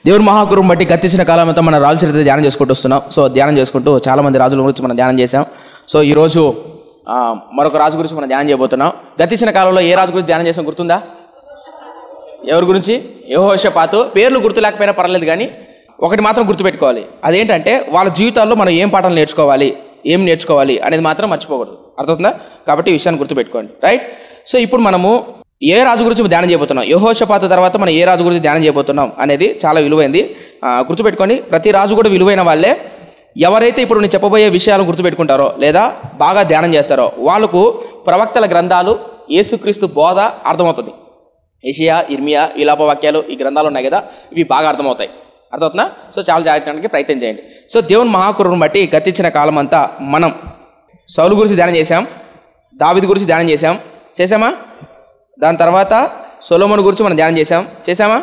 దేవుని మహాకృపను బట్టి గతించిన కాలం అంతా మన రాజు చరిత్ర ధ్యానం చేసుకుంటూ వస్తున్నాం. సో ధ్యానం చేసుకుంటూ చాలామంది రాజుల గురించి మనం ధ్యానం చేసాం. సో ఈరోజు మరొక రాజు గురించి మనం ధ్యానం చేయబోతున్నాం. గతించిన కాలంలో ఏ రాజు గురించి ధ్యానం చేసాం గుర్తుందా? ఎవరి గురించి? యెహోషాపాతు. పేర్లు గుర్తు లేకపోయినా పర్లేదు, కానీ ఒకటి మాత్రం గుర్తుపెట్టుకోవాలి. అదేంటంటే వాళ్ళ జీవితాల్లో మనం ఏం పాఠాలు నేర్చుకోవాలి, ఏం నేర్చుకోవాలి అనేది మాత్రం మర్చిపోకూడదు. అర్థమవుతుందా? కాబట్టి ఈ విషయాన్ని గుర్తుపెట్టుకోండి. రైట్. సో ఇప్పుడు మనము ఏ రాజు గురించి ధ్యానం చేయబోతున్నాం, యెహోషాపాతు తర్వాత మనం ఏ రాజు గురించి ధ్యానం చేయబోతున్నాం అనేది చాలా విలువైంది. గుర్తుపెట్టుకొని ప్రతి రాజు కూడా విలువైన వాళ్ళే. ఎవరైతే ఇప్పుడు నేను చెప్పబోయే విషయాలను గుర్తుపెట్టుకుంటారో లేదా బాగా ధ్యానం చేస్తారో వాళ్ళకు ప్రవక్తల గ్రంథాలు, యేసుక్రీస్తు బోధ అర్థమవుతుంది. యెషయా, ఇర్మియా, విలాప వాక్యాలు ఈ గ్రంథాలు ఉన్నాయి కదా, ఇవి బాగా అర్థమవుతాయి. అర్థమవుతుందా? సో చాలా జాగ్రత్తగా ప్రయత్నం చేయండి. సో దేవుని మహాకృపను బట్టి గతించిన కాలం అంతా మనం సౌలు గురించి ధ్యానం చేశాం, దావీదు గురించి ధ్యానం చేశామా? దాని తర్వాత సొలొమోను గురించి మనం ధ్యానం చేశామా?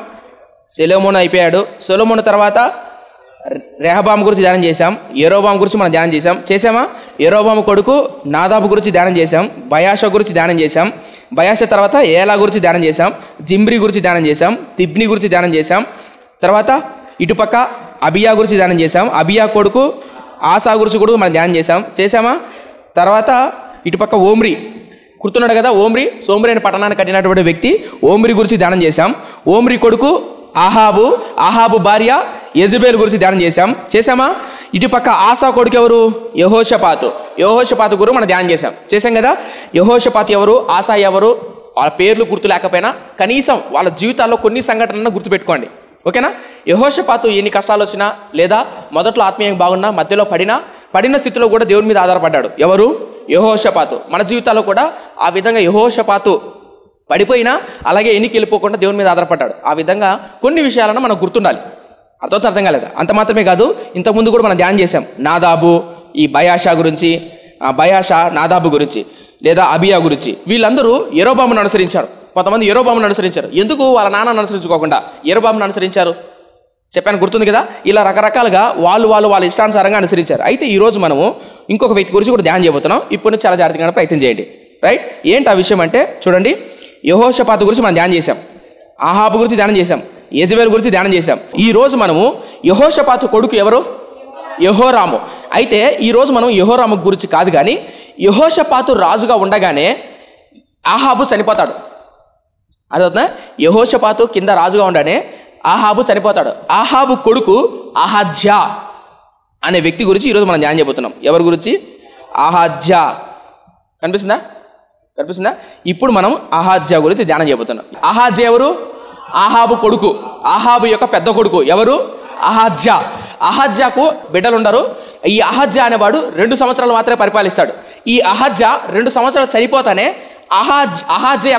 సొలొమోను అయిపోయాడు. సొలొమోను తర్వాత రెహబాము గురించి ధ్యానం చేశాం. యెరోబాము గురించి మనం ధ్యానం చేశామా? యెరోబాము కొడుకు నాదాబు గురించి ధ్యానం చేశాం. బయాషా గురించి ధ్యానం చేశాం. బయాషా తర్వాత ఏలా గురించి ధ్యానం చేశాం. జిమ్రీ గురించి ధ్యానం చేశాం. తిబ్ని గురించి ధ్యానం చేశాం. తర్వాత ఇటుపక్క అబియా గురించి ధ్యానం చేశాం. అబియా కొడుకు ఆసా గురించి కూడా మనం ధ్యానం చేశామా? తర్వాత ఇటుపక్క ఓమ్రి గుర్తున్నాడు కదా, సోమ్రి అనే పట్టణాన్ని కట్టినటువంటి వ్యక్తి. ఓమ్రి గురించి ధ్యానం చేశాం. ఓమ్రి కొడుకు ఆహాబు భార్య యెజబెల్ గురించి ధ్యానం చేశామా? ఇటుపక్క ఆసా కొడుకు ఎవరు? యెహోషాపాతు గురించి మనం ధ్యానం చేశాం కదా. యెహోషాపాతు ఎవరు, ఆసా ఎవరు, వాళ్ళ పేర్లు గుర్తు లేకపోయినా కనీసం వాళ్ళ జీవితాల్లో కొన్ని సంఘటనలను గుర్తుపెట్టుకోండి. ఓకేనా? యెహోషాపాతు ఎన్ని కష్టాలు వచ్చినా లేదా మొదట్లో ఆత్మీయంగా బాగున్నా మధ్యలో పడిన స్థితిలో కూడా దేవుని మీద ఆధారపడ్డాడు. ఎవరు? యెహోషాపాతు. మన జీవితాల్లో కూడా ఆ విధంగా యెహోషాపాతు పడిపోయినా అలాగే ఎన్నికి వెళ్ళిపోకుండా దేవుని మీద ఆధారపడ్డాడు. ఆ విధంగా కొన్ని విషయాలను మనం గుర్తుండాలి. అర్థం కాలేదా? అంత మాత్రమే కాదు, ఇంతకుముందు కూడా మనం ధ్యానం చేశాం. నాదాబు, ఈ బయాషా గురించి, నాదాబు గురించి లేదా అబియా గురించి. వీళ్ళందరూ యెరోబామును అనుసరించారు. కొంతమంది యెరోబామును అనుసరించారు. ఎందుకు వాళ్ళ నాన్నను అనుసరించుకోకుండా యెరోబామును అనుసరించారు? చెప్పాను, గుర్తుంది కదా. ఇలా రకరకాలుగా వాళ్ళ ఇష్టానుసారంగా అనుసరించారు. అయితే ఈరోజు మనము ఇంకొక వ్యక్తి గురించి కూడా ధ్యానం చేయబోతున్నాం. ఇప్పుడు చాలా జాగ్రత్తగా ప్రయత్నం చేయండి. రైట్. ఏంటి ఆ విషయం అంటే చూడండి, యెహోషాపాతు గురించి మనం ధ్యానం చేశాం, ఆహాబు గురించి ధ్యానం చేశాం, యెజబెల్ గురించి ధ్యానం చేశాం. ఈరోజు మనము యెహోషాపాతు కొడుకు ఎవరు? యెహోరాము. అయితే ఈరోజు మనం యెహోరాము గురించి కాదు, కానీ యెహోషాపాతు రాజుగా ఉండగానే ఆహాబు చనిపోతాడు. అర్థమవుతుందా? యెహోషాపాతు కింద రాజుగా ఉండగానే ఆహాబు చనిపోతాడు. ఆహాబు కొడుకు అహజ్యా అనే వ్యక్తి గురించి ఈరోజు మనం ధ్యానం చేయబోతున్నాం. ఎవరి గురించి? అహజ్యా. కనిపిస్తుందా? ఇప్పుడు మనం అహజ్యా గురించి ధ్యానం చేయబోతున్నాం. అహజ్యా ఎవరు? ఆహాబు కొడుకు, ఆహాబు యొక్క పెద్ద కొడుకు. ఎవరు? అహజ్యా. అహజ్యాకు బిడ్డలు ఉండరు. ఈ అహజ్యా అనేవాడు 2 సంవత్సరాలు మాత్రమే పరిపాలిస్తాడు. ఈ అహజ్యా 2 సంవత్సరాలు చనిపోతానే అహజ్యా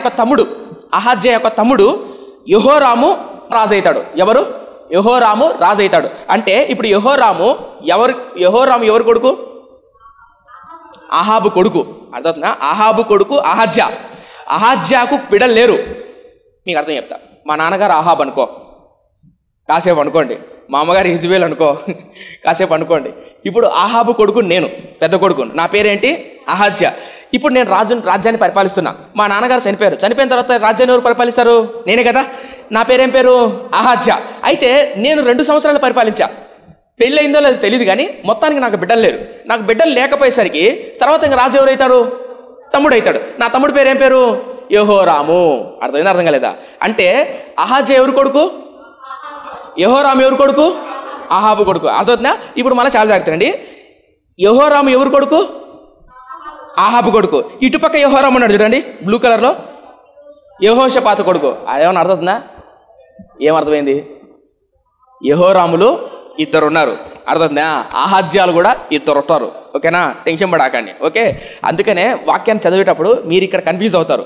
యొక్క తమ్ముడు యెహోరాము రాజు అవుతాడు. ఎవరు? యెహోరాము రాజు అవుతాడు. అంటే ఇప్పుడు యెహోరాము ఎవరు కొడుకు? ఆహాబు కొడుకు. అర్థమవుతుందా? ఆహాబు కొడుకు అహజ్యాకు బిడ్డలు లేరు. మీకు అర్థం చెప్తా. మా నాన్నగారు ఆహాబ్ అనుకో, కాసేపు అనుకోండి. మా అమ్మగారు యెజబెల్ అనుకో, కాసేపు అనుకోండి. ఇప్పుడు ఆహాబు కొడుకు నేను, పెద్ద కొడుకు. నా పేరేంటి? అహజ్యా. ఇప్పుడు నేను రాజ్యాన్ని పరిపాలిస్తున్నా. మా నాన్నగారు చనిపోయిన తర్వాత రాజ్యాన్ని ఎవరు పరిపాలిస్తారు? నేనే కదా. నా పేరేం పేరు? అహజ్యా. అయితే నేను 2 సంవత్సరాలు పరిపాలించా. పెళ్ళయిందో లేదో తెలియదు, కానీ మొత్తానికి నాకు బిడ్డలు లేరు. నాకు బిడ్డలు లేకపోయేసరికి తర్వాత ఇంకా రాజు ఎవరైతాడు? తమ్ముడు అవుతాడు. నా తమ్ముడు పేరేం పేరు? యెహోరాము. అర్థం కాలేదా? అంటే అహజ్యా ఎవరు కొడుకు? యెహోరాము ఎవరు కొడుకు? ఆహాబు కొడుకు. అర్థమవుతుందా? ఇప్పుడు మళ్ళీ చాలా జాగ్రత్త అండి. యెహోరాము ఎవరు కొడుకు? ఆహాబు కొడుకు. ఇటుపక్క యెహోరాము ఉన్నాడు చూడండి, బ్లూ కలర్లో, యెహోషాపాతు కొడుకు. అదేమన్నా అర్థమవుతుందా? ఏమర్థమైంది? యెహోరాములు 2 ఉన్నారు. అర్థమవుతుందా? అహజ్యాలు కూడా 2 ఉంటారు. ఓకేనా? టెన్షన్ పడాకండి. ఓకే. అందుకనే వాక్యాన్ని చదివేటప్పుడు మీరు ఇక్కడ కన్ఫ్యూజ్ అవుతారు.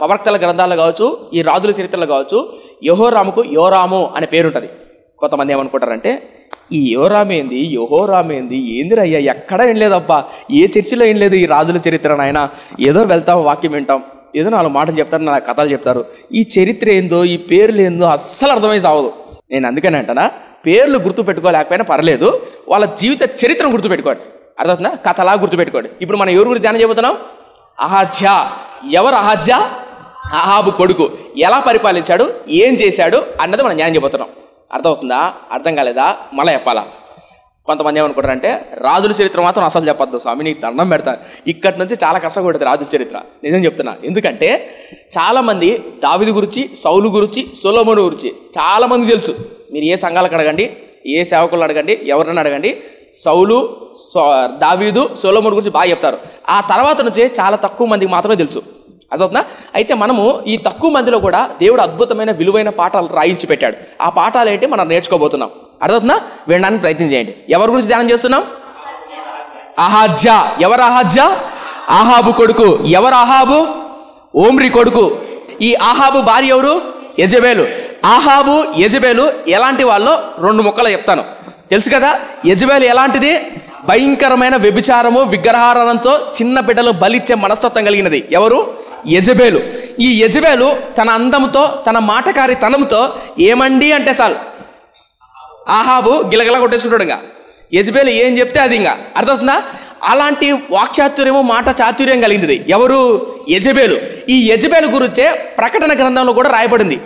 ప్రవక్తల గ్రంథాలు కావచ్చు, ఈ రాజుల చరిత్రలు కావచ్చు, యెహోరాముకు యోరాము అనే పేరు ఉంటుంది. కొంతమంది ఏమనుకుంటారంటే, ఈ యెహోరాము ఏంది ఏందిరయ్యా, ఎక్కడ ఏం లేదబ్బా, ఏ చర్చిలో ఏం లేదు ఈ రాజుల చరిత్ర. నాయన ఏదో వెళ్తాం, వాక్యం వింటాం, ఏదో 4 మాటలు చెప్తారు, 4 కథలు చెప్తారు. ఈ చరిత్ర ఏందో, ఈ పేర్లు ఏందో అస్సలు అర్థమై సావదు. నేను అందుకని అంటానా, పేర్లు గుర్తు పెట్టుకోలేకపోయినా పర్లేదు, వాళ్ళ జీవిత చరిత్రను గుర్తుపెట్టుకోండి. అర్థమవుతుందా? కథలా గుర్తుపెట్టుకోండి. ఇప్పుడు మనం ఎవరి గురించి ధ్యానం చేయబోతున్నాం? అహజ్యా. ఎవరు అహజ్యా? అహాబు కొడుకు. ఎలా పరిపాలించాడు, ఏం చేశాడు అన్నది మనం ధ్యానం చేయబోతున్నాం. అర్థమవుతుందా? అర్థం కాలేదా? మళ్ళీ చెప్పాలా? కొంతమంది ఏమనుకుంటారంటే రాజుల చరిత్ర మాత్రం అసలు చెప్పొద్దు స్వామి, నీకు దండం పెడతాను. ఇక్కడి నుంచి చాలా కష్టపడుతుంది రాజుల చరిత్ర. నిజం చెప్తున్నా. ఎందుకంటే చాలామంది దావీదు గురించి, సౌలు గురించి, సొలొమోను గురించి చాలామంది తెలుసు. మీరు ఏ సంఘాలకు అడగండి, ఏ సేవకులను అడగండి, ఎవరిని అడగండి, సౌలు, దావీదు, సొలొమోను గురించి బాగా చెప్తారు. ఆ తర్వాత నుంచే చాలా తక్కువ మందికి మాత్రమే తెలుసు. అదవుతుందా? అయితే మనము ఈ తక్కువ మందిలో కూడా దేవుడు అద్భుతమైన విలువైన పాఠాలు రాయించి పెట్టాడు. ఆ పాఠాలు ఏంటి మనం నేర్చుకోబోతున్నాం. అర్థవుతుందా? వినడానికి ప్రయత్నం చేయండి. ఎవరి గురించి ధ్యానం చేస్తున్నాం? అహజ్యా. ఎవరు అహజ్యా? ఆహాబు కొడుకు. ఎవరు ఆహాబు? ఓమ్రి కొడుకు. ఈ ఆహాబు భార్య ఎవరు? యెజబెలు. ఆహాబు యెజబెలు ఎలాంటి వాళ్ళో 2 ముక్కలు చెప్తాను. తెలుసు కదా? యెజబెలు ఎలాంటిది? భయంకరమైన వ్యభిచారము, విగ్రహారాధనతో చిన్న బిడ్డలు బలిచ్చే మనస్తత్వం కలిగినది. ఎవరు? యెజబెలు. ఈ యెజబెలు తన అందంతో, తన మాటకారితనంతో ఏమండి అంటే చాలు ఆహాబు గిలగిలా కొట్టేసుకుంటాడు. ఇంకా యెజబెలు ఏం చెప్తే అది ఇంకా అర్థమవుతుందా? అలాంటి వాక్చాతుర్యము, మాట చాతుర్యం కలిగింది ఎవరు? యెజబెలు. ఈ యెజబెలు గురించే ప్రకటన గ్రంథంలో కూడా రాయబడింది.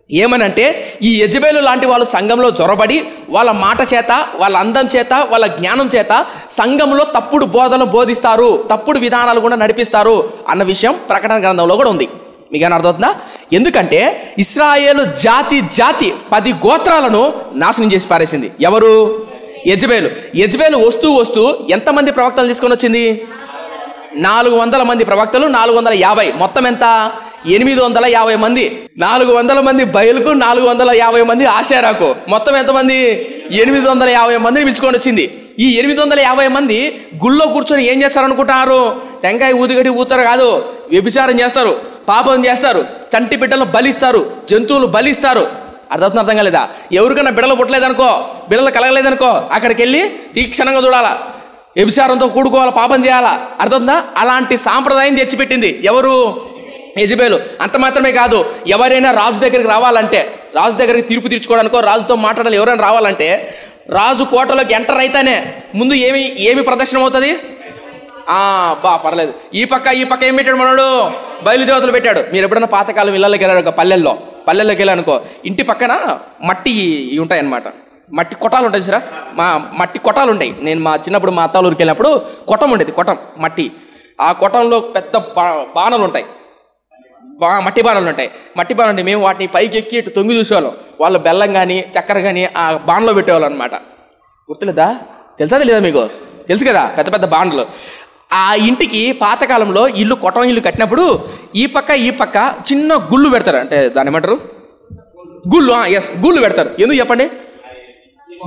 ఏమనంటే ఈ యెజబెలు లాంటి వాళ్ళు సంఘంలో జొరబడి వాళ్ళ మాట చేత, వాళ్ళ అందం చేత, వాళ్ళ జ్ఞానం చేత సంఘంలో తప్పుడు బోధనలు బోధిస్తారు, తప్పుడు విధానాలు కూడా నడిపిస్తారు అన్న విషయం ప్రకటన గ్రంథంలో కూడా ఉంది. మీకేమైనా అర్థమవుతుందా? ఎందుకంటే ఇశ్రాయేలు జాతి 10 గోత్రాలను నాశనం చేసి పారేసింది. ఎవరు? యెజబెలు. యెజబెలు వస్తూ ఎంతమంది ప్రవక్తలు తీసుకొని వచ్చింది? 400 మంది ప్రవక్తలు, 450. మొత్తం ఎంత? 850 మంది. 400 మంది బయలుకు, 450 మంది ఆషేరాకు. మొత్తం ఎంతమంది? 850 మందిని పిలుచుకొని వచ్చింది. ఈ 850 మంది గుళ్ళో కూర్చొని ఏం చేస్తారనుకుంటున్నారు? టెంకాయ ఊదిగడి ఊతారు కాదు, వ్యభిచారం చేస్తారు, పాపం చేస్తారు, చంటి బిడ్డలను బలిస్తారు, జంతువులు బలిస్తారు. అర్థం కాలేదా? ఎవరికైనా బిడ్డలు పుట్టలేదనుకో, బిడ్డలు కలగలేదనుకో, అక్కడికి వెళ్ళి తీక్షణంగా చూడాలా, వ్యభిచారంతో కూడుకోవాలా, పాపం చేయాలా. అర్థమవుతుందా? అలాంటి సాంప్రదాయం తెచ్చిపెట్టింది ఎవరు? యెజబెలు. అంత మాత్రమే కాదు, ఎవరైనా రాజు దగ్గరికి రావాలంటే, రాజు దగ్గరికి తీర్పు తీర్చుకోవడానికో, రాజుతో మాట్లాడాలి ఎవరైనా రావాలంటే, రాజు కోటలోకి ఎంటర్ అయితేనే ముందు ఏమి ప్రదర్శనం అవుతుంది? పర్లేదు, ఈ పక్క ఏం పెట్టాడు మనోడు? బయలుదేవతలు పెట్టాడు. మీరు ఎప్పుడైనా పాతకాలం ఇళ్ళకి వెళ్ళారు, పల్లెల్లోకి వెళ్ళానుకో, ఇంటి పక్కన మట్టి ఉంటాయి అన్నమాట. మట్టి కొటాలు ఉంటాయి చూరా, మట్టి కొటాలు ఉంటాయి. నేను మా చిన్నప్పుడు మా అత్తాల ఊరికి వెళ్ళినప్పుడు కొటం ఉండేది, కొటం మట్టి. ఆ కొటంలో పెద్ద బాణలు ఉంటాయి, మట్టి బాణాలు ఉంటాయి. మేము వాటిని పైకి ఎక్కి ఇటు తొంగి చూసేవాళ్ళం. వాళ్ళు బెల్లం కానీ చక్కెర కానీ ఆ బాణలో పెట్టేవాళ్ళు అనమాట. గుర్తులేదా? తెలుసా తెలీదా మీకు? తెలుసు కదా, పెద్ద పెద్ద బాండ్లు. ఆ ఇంటికి పాతకాలంలో కొటం ఇల్లు కట్టినప్పుడు ఈ పక్క చిన్న గుళ్ళు పెడతారు. అంటే దాన్ని ఏమంటారు? గుళ్ళు. గుళ్ళు పెడతారు. ఎందుకు చెప్పండి?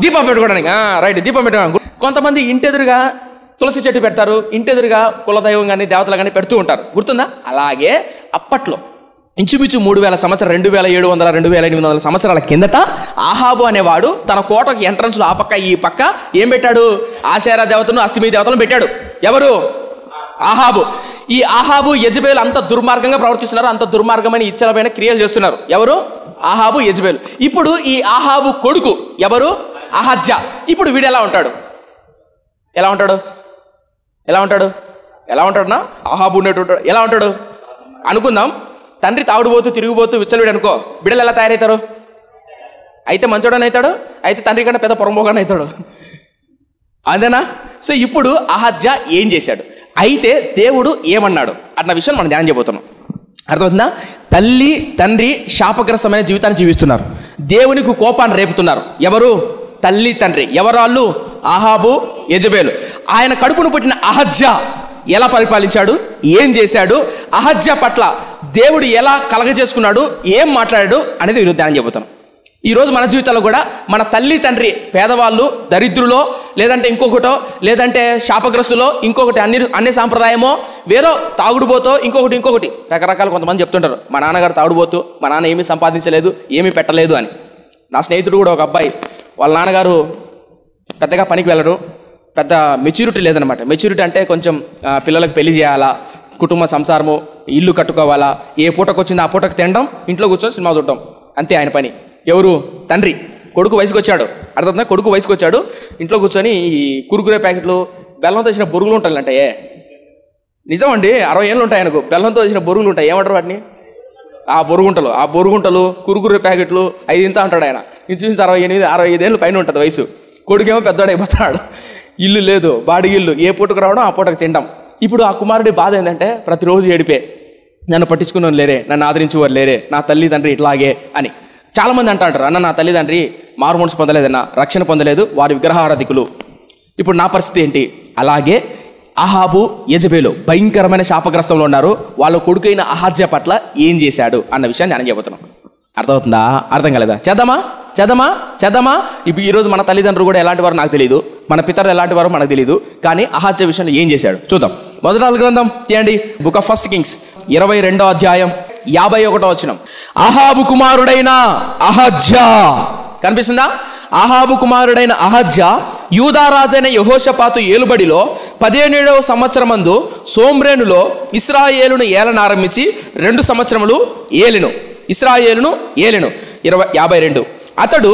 దీపం పెట్టుకోవడానికి. రైట్, దీపం పెట్టుకోవడానికి. కొంతమంది ఇంటెదురుగా తులసి చెట్టు పెడతారు, ఇంటెదురుగా కులదైవం కానీ దేవతలు కానీ పెడుతూ ఉంటారు. గుర్తుందా? అలాగే అప్పట్లో ఇంచుమించు 3000 సంవత్సరాలు, 2700, 2800 సంవత్సరాల కిందట ఆహాబు అనేవాడు తన కోటకి ఎంట్రన్స్లో ఆ పక్క ఈ పక్క ఏం పెట్టాడు? ఆషేరా దేవతను, అస్తిమీ దేవతలను పెట్టాడు. ఎవరు? ఆహాబు. ఈ ఆహాబు యెజబెలు అంత దుర్మార్గంగా ప్రవర్తిస్తున్నారు, అంత దుర్మార్గమైన ఇచ్చలమైన క్రియలు చేస్తున్నారు. ఎవరు? ఆహాబు, యెజబెలు. ఇప్పుడు ఈ ఆహాబు కొడుకు ఎవరు? అహజ్యా. ఇప్పుడు వీడు ఎలా ఉంటాడు? ఆహాబు ఉన్నట్టు ఎలా ఉంటాడు అనుకుందాం. తండ్రి తాగుడుపోతూ, తిరిగిపోతూ, విచ్చలవిడు అనుకో, బిడ్డలు ఎలా తయారవుతారు? అయితే మంచోడని అవుతాడు, అయితే తండ్రి కన్నా పెద్ద పొరంబోగానే అవుతాడు. అంతేనా? సో ఇప్పుడు అహజ్యా ఏం చేశాడు, అయితే దేవుడు ఏమన్నాడు అన్న విషయం మనం ధ్యానం చేయబోతున్నాం. అర్థమవుతుందా? తల్లి తండ్రి శాపగ్రస్తమైన జీవితాన్ని జీవిస్తున్నారు, దేవునికి కోపాన్ని రేపుతున్నారు. ఎవరు? తల్లి తండ్రి. ఎవరు వాళ్ళు? ఆహాబు, యెజబెలు. ఆయన కడుపును పుట్టిన అహజ్యా ఎలా పరిపాలించాడు, ఏం చేశాడు, అహజ్యా పట్ల దేవుడు ఎలా కలగజేసుకున్నాడు, ఏం మాట్లాడాడు అనేది ఈరోజు ధ్యానం చేయబోతున్నాం. ఈరోజు మన జీవితాల్లో కూడా మన తల్లి తండ్రి పేదవాళ్ళు, దరిద్రులో, లేదంటే ఇంకొకటో, లేదంటే శాపగ్రస్తులో, ఇంకొకటి అన్ని సాంప్రదాయమో, వేరే తాగుడుపోతో, ఇంకొకటి రకరకాలు కొంతమంది చెప్తుంటారు. మా నాన్నగారు తాగుడుపోతూ, మా నాన్న ఏమీ సంపాదించలేదు, ఏమీ పెట్టలేదు అని. నా స్నేహితుడు కూడా ఒక అబ్బాయి, వాళ్ళ నాన్నగారు పెద్దగా పనికి వెళ్ళరు, పెద్ద మెచ్యూరిటీ లేదనమాట. మెచ్యూరిటీ అంటే కొంచెం పిల్లలకు పెళ్లి చేయాలా, కుటుంబ సంసారము, ఇల్లు కట్టుకోవాలా, ఏ పూటకు వచ్చిందో ఆ పూటకు తినడం, ఇంట్లో కూర్చొని సినిమా చూడటం, అంతే ఆయన పని. ఎవరు? తండ్రి. కొడుకు వయసుకు వచ్చాడు. అర్థమవుతుందా? కొడుకు వయసుకు వచ్చాడు, ఇంట్లో కూర్చొని ఈ కురుకురే ప్యాకెట్లు, బెల్లంతో వేసిన బొరుగులు ఉంటాయంటే, నిజం అండి, 60 ఏళ్ళు ఉంటాయి ఆయనకు. బెల్లంతో వేసిన బొరుగులు ఉంటాయి, ఏమంటారు వాటిని? ఆ బొరుగుంటలు కురుకురే ప్యాకెట్లు 5 ఇంత అంటాడు ఆయన. ఇంచుమించు 68-65 ఏళ్ళు పైన ఉంటుంది వయసు. కొడుకేమో పెద్దవాడైపోతున్నాడు, ఇల్లు లేదు, బాడీ ఇల్లు, ఏ పూటకు రావడం ఆ పూటకు తినడం. ఇప్పుడు ఆ కుమారుడి బాధ ఏంటంటే ప్రతిరోజు ఏడిపే, నన్ను పట్టించుకుని లేరే, నన్ను ఆదరించేవారు లేరే, నా తల్లిదండ్రి ఇట్లాగే అని. చాలామంది అంటారు, అన్న నా తల్లిదండ్రి మారుమనసు పొందలేదన్న, రక్షణ పొందలేదు, వారి విగ్రహారాధికులు, ఇప్పుడు నా పరిస్థితి ఏంటి? అలాగే అహాబు యెజబెలు భయంకరమైన శాపగ్రస్తంలో ఉన్నారు. వాళ్ళ కొడుకైన అహజ్యా పట్ల ఏం చేశాడు అన్న విషయాన్ని నేను చెబుతున్నాం. అర్థమవుతుందా? అర్థం కాలేదా? చేద్దామా? ఇప్పుడు ఈరోజు మన తల్లిదండ్రులు కూడా ఎలాంటి వారు నాకు తెలియదు, మన పితరులు ఎలాంటి వారు మనకు తెలియదు, కానీ అహజ్యా విషయంలో ఏం చేశాడు చూద్దాం. మొదటి రాజుల గ్రంథం తీయండి, బుక్ ఆఫ్ ఫస్ట్ కింగ్స్ 22వ అధ్యాయం 51వ వచనం. అహాబు కుమారుడైన అహజ్యా, కనిపిస్తుందా? అహాబు కుమారుడైన అహజ్యా యూదారాజైన యెహోషాపాతు ఏలుబడిలో 17వ సంవత్సరమందు సోమ్రేనులో ఇశ్రాయేలును ఏలనారంభించి 2 సంవత్సరములు ఏలెను. ఇశ్రాయేలును ఏలెను. 52. అతడు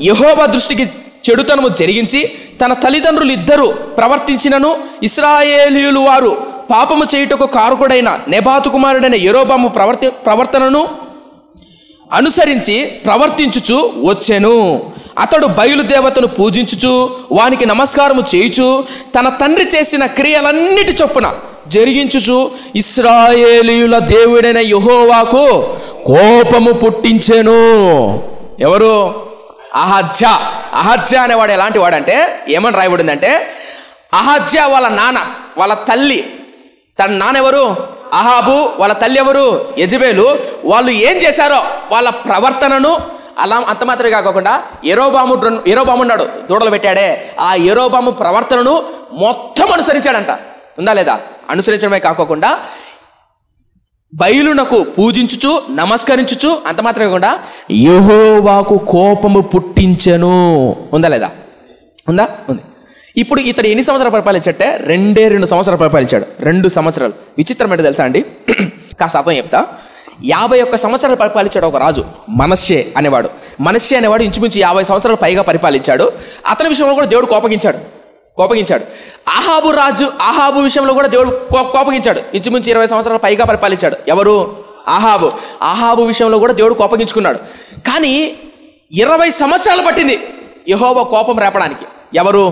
యెహోవా దృష్టికి చెడుతనము జరిగించి తన తల్లిదండ్రులు ఇద్దరు ప్రవర్తించినను ఇశ్రాయేలీయులు వారు పాపము చేయుటకు కారకుడైన నెబాతు కుమారుడైన యెరోబాము ప్రవర్తనను అనుసరించి ప్రవర్తించుచు వచ్చెను. అతడు బయలుదేవతను పూజించుచు వానికి నమస్కారము చేయుచు తన తండ్రి చేసిన క్రియలన్నిటి చొప్పున జరిగించుచు ఇశ్రాయేలీయుల దేవుడైన యెహోవాకు కోపము పుట్టించెను. ఎవరు? అహజ్యా అనేవాడు ఎలాంటి వాడంటే, ఏమని రాయబడిందంటే, అహజ్యా వాళ్ళ నాన్న, వాళ్ళ తల్లి, తన నాన్న ఎవరు? అహాబు, వాళ్ళ తల్లి ఎవరు? యెజబెలు. వాళ్ళు ఏం చేశారో వాళ్ళ ప్రవర్తనను అలా అంత మాత్రమే కాకుండా యెరోబాము ఉన్నాడు, దూడలు పెట్టాడే, ఆ యెరోబాము ప్రవర్తనను మొత్తం అనుసరించాడంట. ఉందా లేదా? అనుసరించడమే కాకుండా బయలునకు పూజించుచు నమస్కరించుచు అంత మాత్రమే కాకుండా యెహోవాకు కోపము పుట్టించెను. ఉందా లేదా? ఉందా? ఉంది. ఇప్పుడు ఇతడు ఎన్ని సంవత్సరాలు పరిపాలించట్టే? 2 సంవత్సరాలు పరిపాలించాడు. 2 సంవత్సరాలు. విచిత్రం ఏంటో తెలుసా అండి? కాస్త అర్థం చెప్తా. 51 సంవత్సరాలు పరిపాలించాడు ఒక రాజు, మనష్షే అనేవాడు. మనష్షే అనేవాడు ఇంచుమించు 50 సంవత్సరాలు పైగా పరిపాలించాడు. అతని విషయంలో కూడా దేవుడు కోపగించాడు. అహాబు విషయంలో కూడా దేవుడు కోపగించాడు. ఇంచుమించు 20 సంవత్సరాలు పైగా పరిపాలించాడు. ఎవరు? అహాబు విషయంలో కూడా దేవుడు కోపగించుకున్నాడు. కానీ 20 సంవత్సరాలు పట్టింది యెహోవా కోపం రేపడానికి. ఎవరు?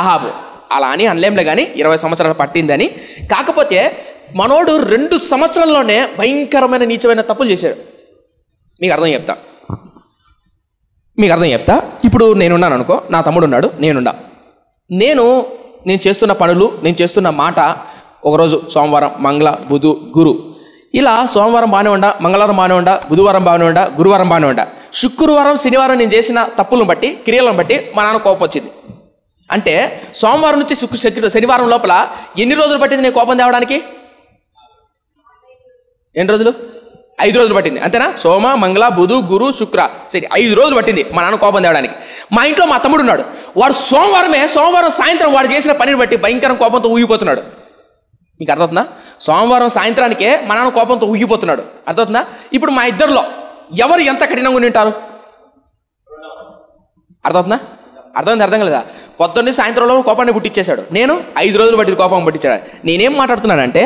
అహాబు. అలా అని అనలేంలే కానీ 20 సంవత్సరాలు పట్టిందని. కాకపోతే మనోడు 2 సంవత్సరాల్లోనే భయంకరమైన నీచమైన తప్పులు చేశాడు. మీకు అర్థం చెప్తా. ఇప్పుడు నేనున్నాను అనుకో, నా తమ్ముడు ఉన్నాడు, నేను చేస్తున్న పనులు, నేను చేస్తున్న మాట, ఒకరోజు సోమవారం, మంగళ, బుధు, గురు, ఇలా సోమవారం బాగానే ఉండా, మంగళవారం బాగానే ఉండా, బుధవారం బాగానే ఉండా, గురువారం బాగానే ఉండా, శుక్రవారం శనివారం నేను చేసిన తప్పులను బట్టి, క్రియలను బట్టి మా నాన్న కోపం వచ్చింది. అంటే సోమవారం నుంచి శనివారం లోపల ఎన్ని రోజులు పట్టింది నేను కోపం తేవడానికి? ఎన్ని రోజులు? 5 రోజులు పట్టింది. అంతేనా? సోమ, మంగళ, బుధు, గురు, శుక్ర, సరే 5 రోజులు పట్టింది మా నాన్న కోపం తేవడానికి. మా ఇంట్లో మా తమ్ముడు ఉన్నాడు. వాడు సోమవారం సాయంత్రం వాడు చేసిన పనిని బట్టి భయంకరం కోపంతో ఊగిపోతున్నాడు. మీకు అర్థవుతుందా? సోమవారం సాయంత్రానికే మా నాన్న కోపంతో ఊగిపోతున్నాడు. అర్థవుతుందా? ఇప్పుడు మా ఇద్దరిలో ఎవరు ఎంత కఠినంగా ఉండి ఉంటారు? అర్థవుతుందా? అర్థం కలదా? పొద్దున్నే సాయంత్రంలో కోపాన్ని పుట్టించేశాడు. నేను 5 రోజులు బట్టి కోపం పుట్టించాడు. నేనేం మాట్లాడుతున్నానంటే,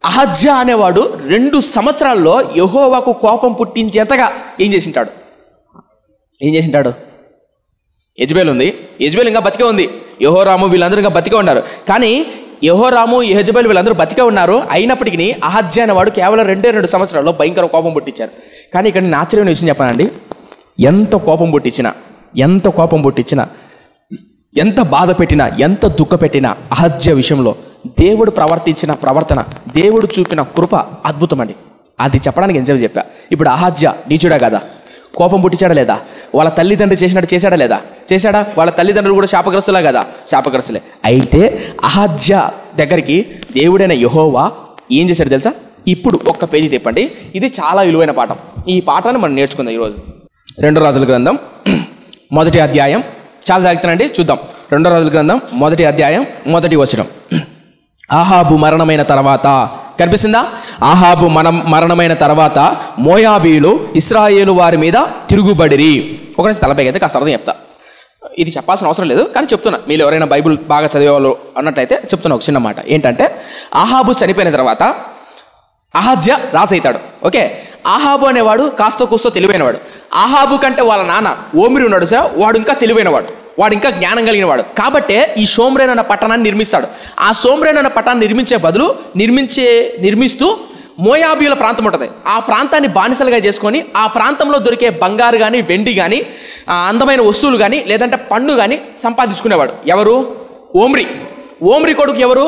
అహజ్యా అనేవాడు 2 సంవత్సరాల్లో యెహోవాకు కోపం పుట్టించేంతగా ఏం చేసింటాడు? యెజబెల్ ఉంది, యెజబెల్ ఇంకా బతికే ఉంది, యెహోరాము వీళ్ళందరూ ఇంకా బతికే ఉన్నారు. కానీ యెహోరాము, యెజబెల్ వీళ్ళందరూ బతికే ఉన్నారు. అయినప్పటికీ అహజ్యా అనేవాడు కేవలం 2 సంవత్సరాల్లో భయంకర కోపం పుట్టించారు. కానీ ఇక్కడ నేను ఆశ్చర్యమైన విషయం చెప్పానండి, ఎంత కోపం పుట్టించినా, ఎంత బాధ పెట్టినా, ఎంత దుఃఖ పెట్టినా అహజ్యా విషయంలో దేవుడు ప్రవర్తించిన ప్రవర్తన, దేవుడు చూపిన కృప అద్భుతం అండి. అది చెప్పడానికి ఎంజాయ్ చెప్పా. ఇప్పుడు అహజ్యా నీచుడా కదా? కోపం పుట్టించాడా లేదా? వాళ్ళ తల్లిదండ్రులు చేసినట్టు చేశాడా లేదా? చేశాడా? వాళ్ళ తల్లిదండ్రులు కూడా శాపగ్రస్తులా కదా? శాపగ్రస్తులే. అయితే అహజ్యా దగ్గరికి దేవుడైన యెహోవా ఏం చేశాడు తెలుసా? ఇప్పుడు ఒక్క పేజీ తిప్పండి, ఇది చాలా విలువైన పాఠం. ఈ పాఠాన్ని మనం నేర్చుకుందాం ఈరోజు. 2 రాజుల గ్రంథం 1వ అధ్యాయం, చాలా జాగ్రత్తనండి, చూద్దాం. 2 రాజుల గ్రంథం 1వ అధ్యాయం 1వ వచనం. అహాబు మరణమైన తర్వాత, కనిపిస్తుందా? అహాబు మరణమైన తర్వాత మోయాబీయులు ఇశ్రాయేలు వారి మీద తిరుగుబడిరి. ఒకటి తలపైకి అయితే కాస్త అర్థం చెప్తా. ఇది చెప్పాల్సిన అవసరం లేదు కానీ చెప్తున్నా, మీరు ఎవరైనా బైబిల్ బాగా చదివేవాళ్ళు అన్నట్టయితే చెప్తున్నా ఒక చిన్న మాట. ఏంటంటే, అహాబు చనిపోయిన తర్వాత అహజ్య రాజు అవుతాడు. ఓకే, ఆహాబు అనేవాడు కాస్త కూస్తో తెలివైనవాడు. ఆహాబు కంటే వాళ్ళ నాన్న ఓమ్రి ఉన్నాడు సార్, వాడు ఇంకా తెలివైనవాడు, వాడు ఇంకా జ్ఞానం కలిగిన వాడు. కాబట్టే ఈ షోమ్రేన్ అన్న పట్టణాన్ని నిర్మిస్తాడు. ఆ షోమ్రేన్ అన్న పట్టణాన్ని నిర్మించే బదులు నిర్మిస్తూ మోయాబీయుల ప్రాంతం ఉంటుంది, ఆ ప్రాంతాన్ని బానిసలుగా చేసుకొని ఆ ప్రాంతంలో దొరికే బంగారు కానీ వెండి కానీ అందమైన వస్తువులు కానీ లేదంటే పన్ను కానీ సంపాదించుకునేవాడు. ఎవరు? ఓమ్రి కొడుకు ఎవరు?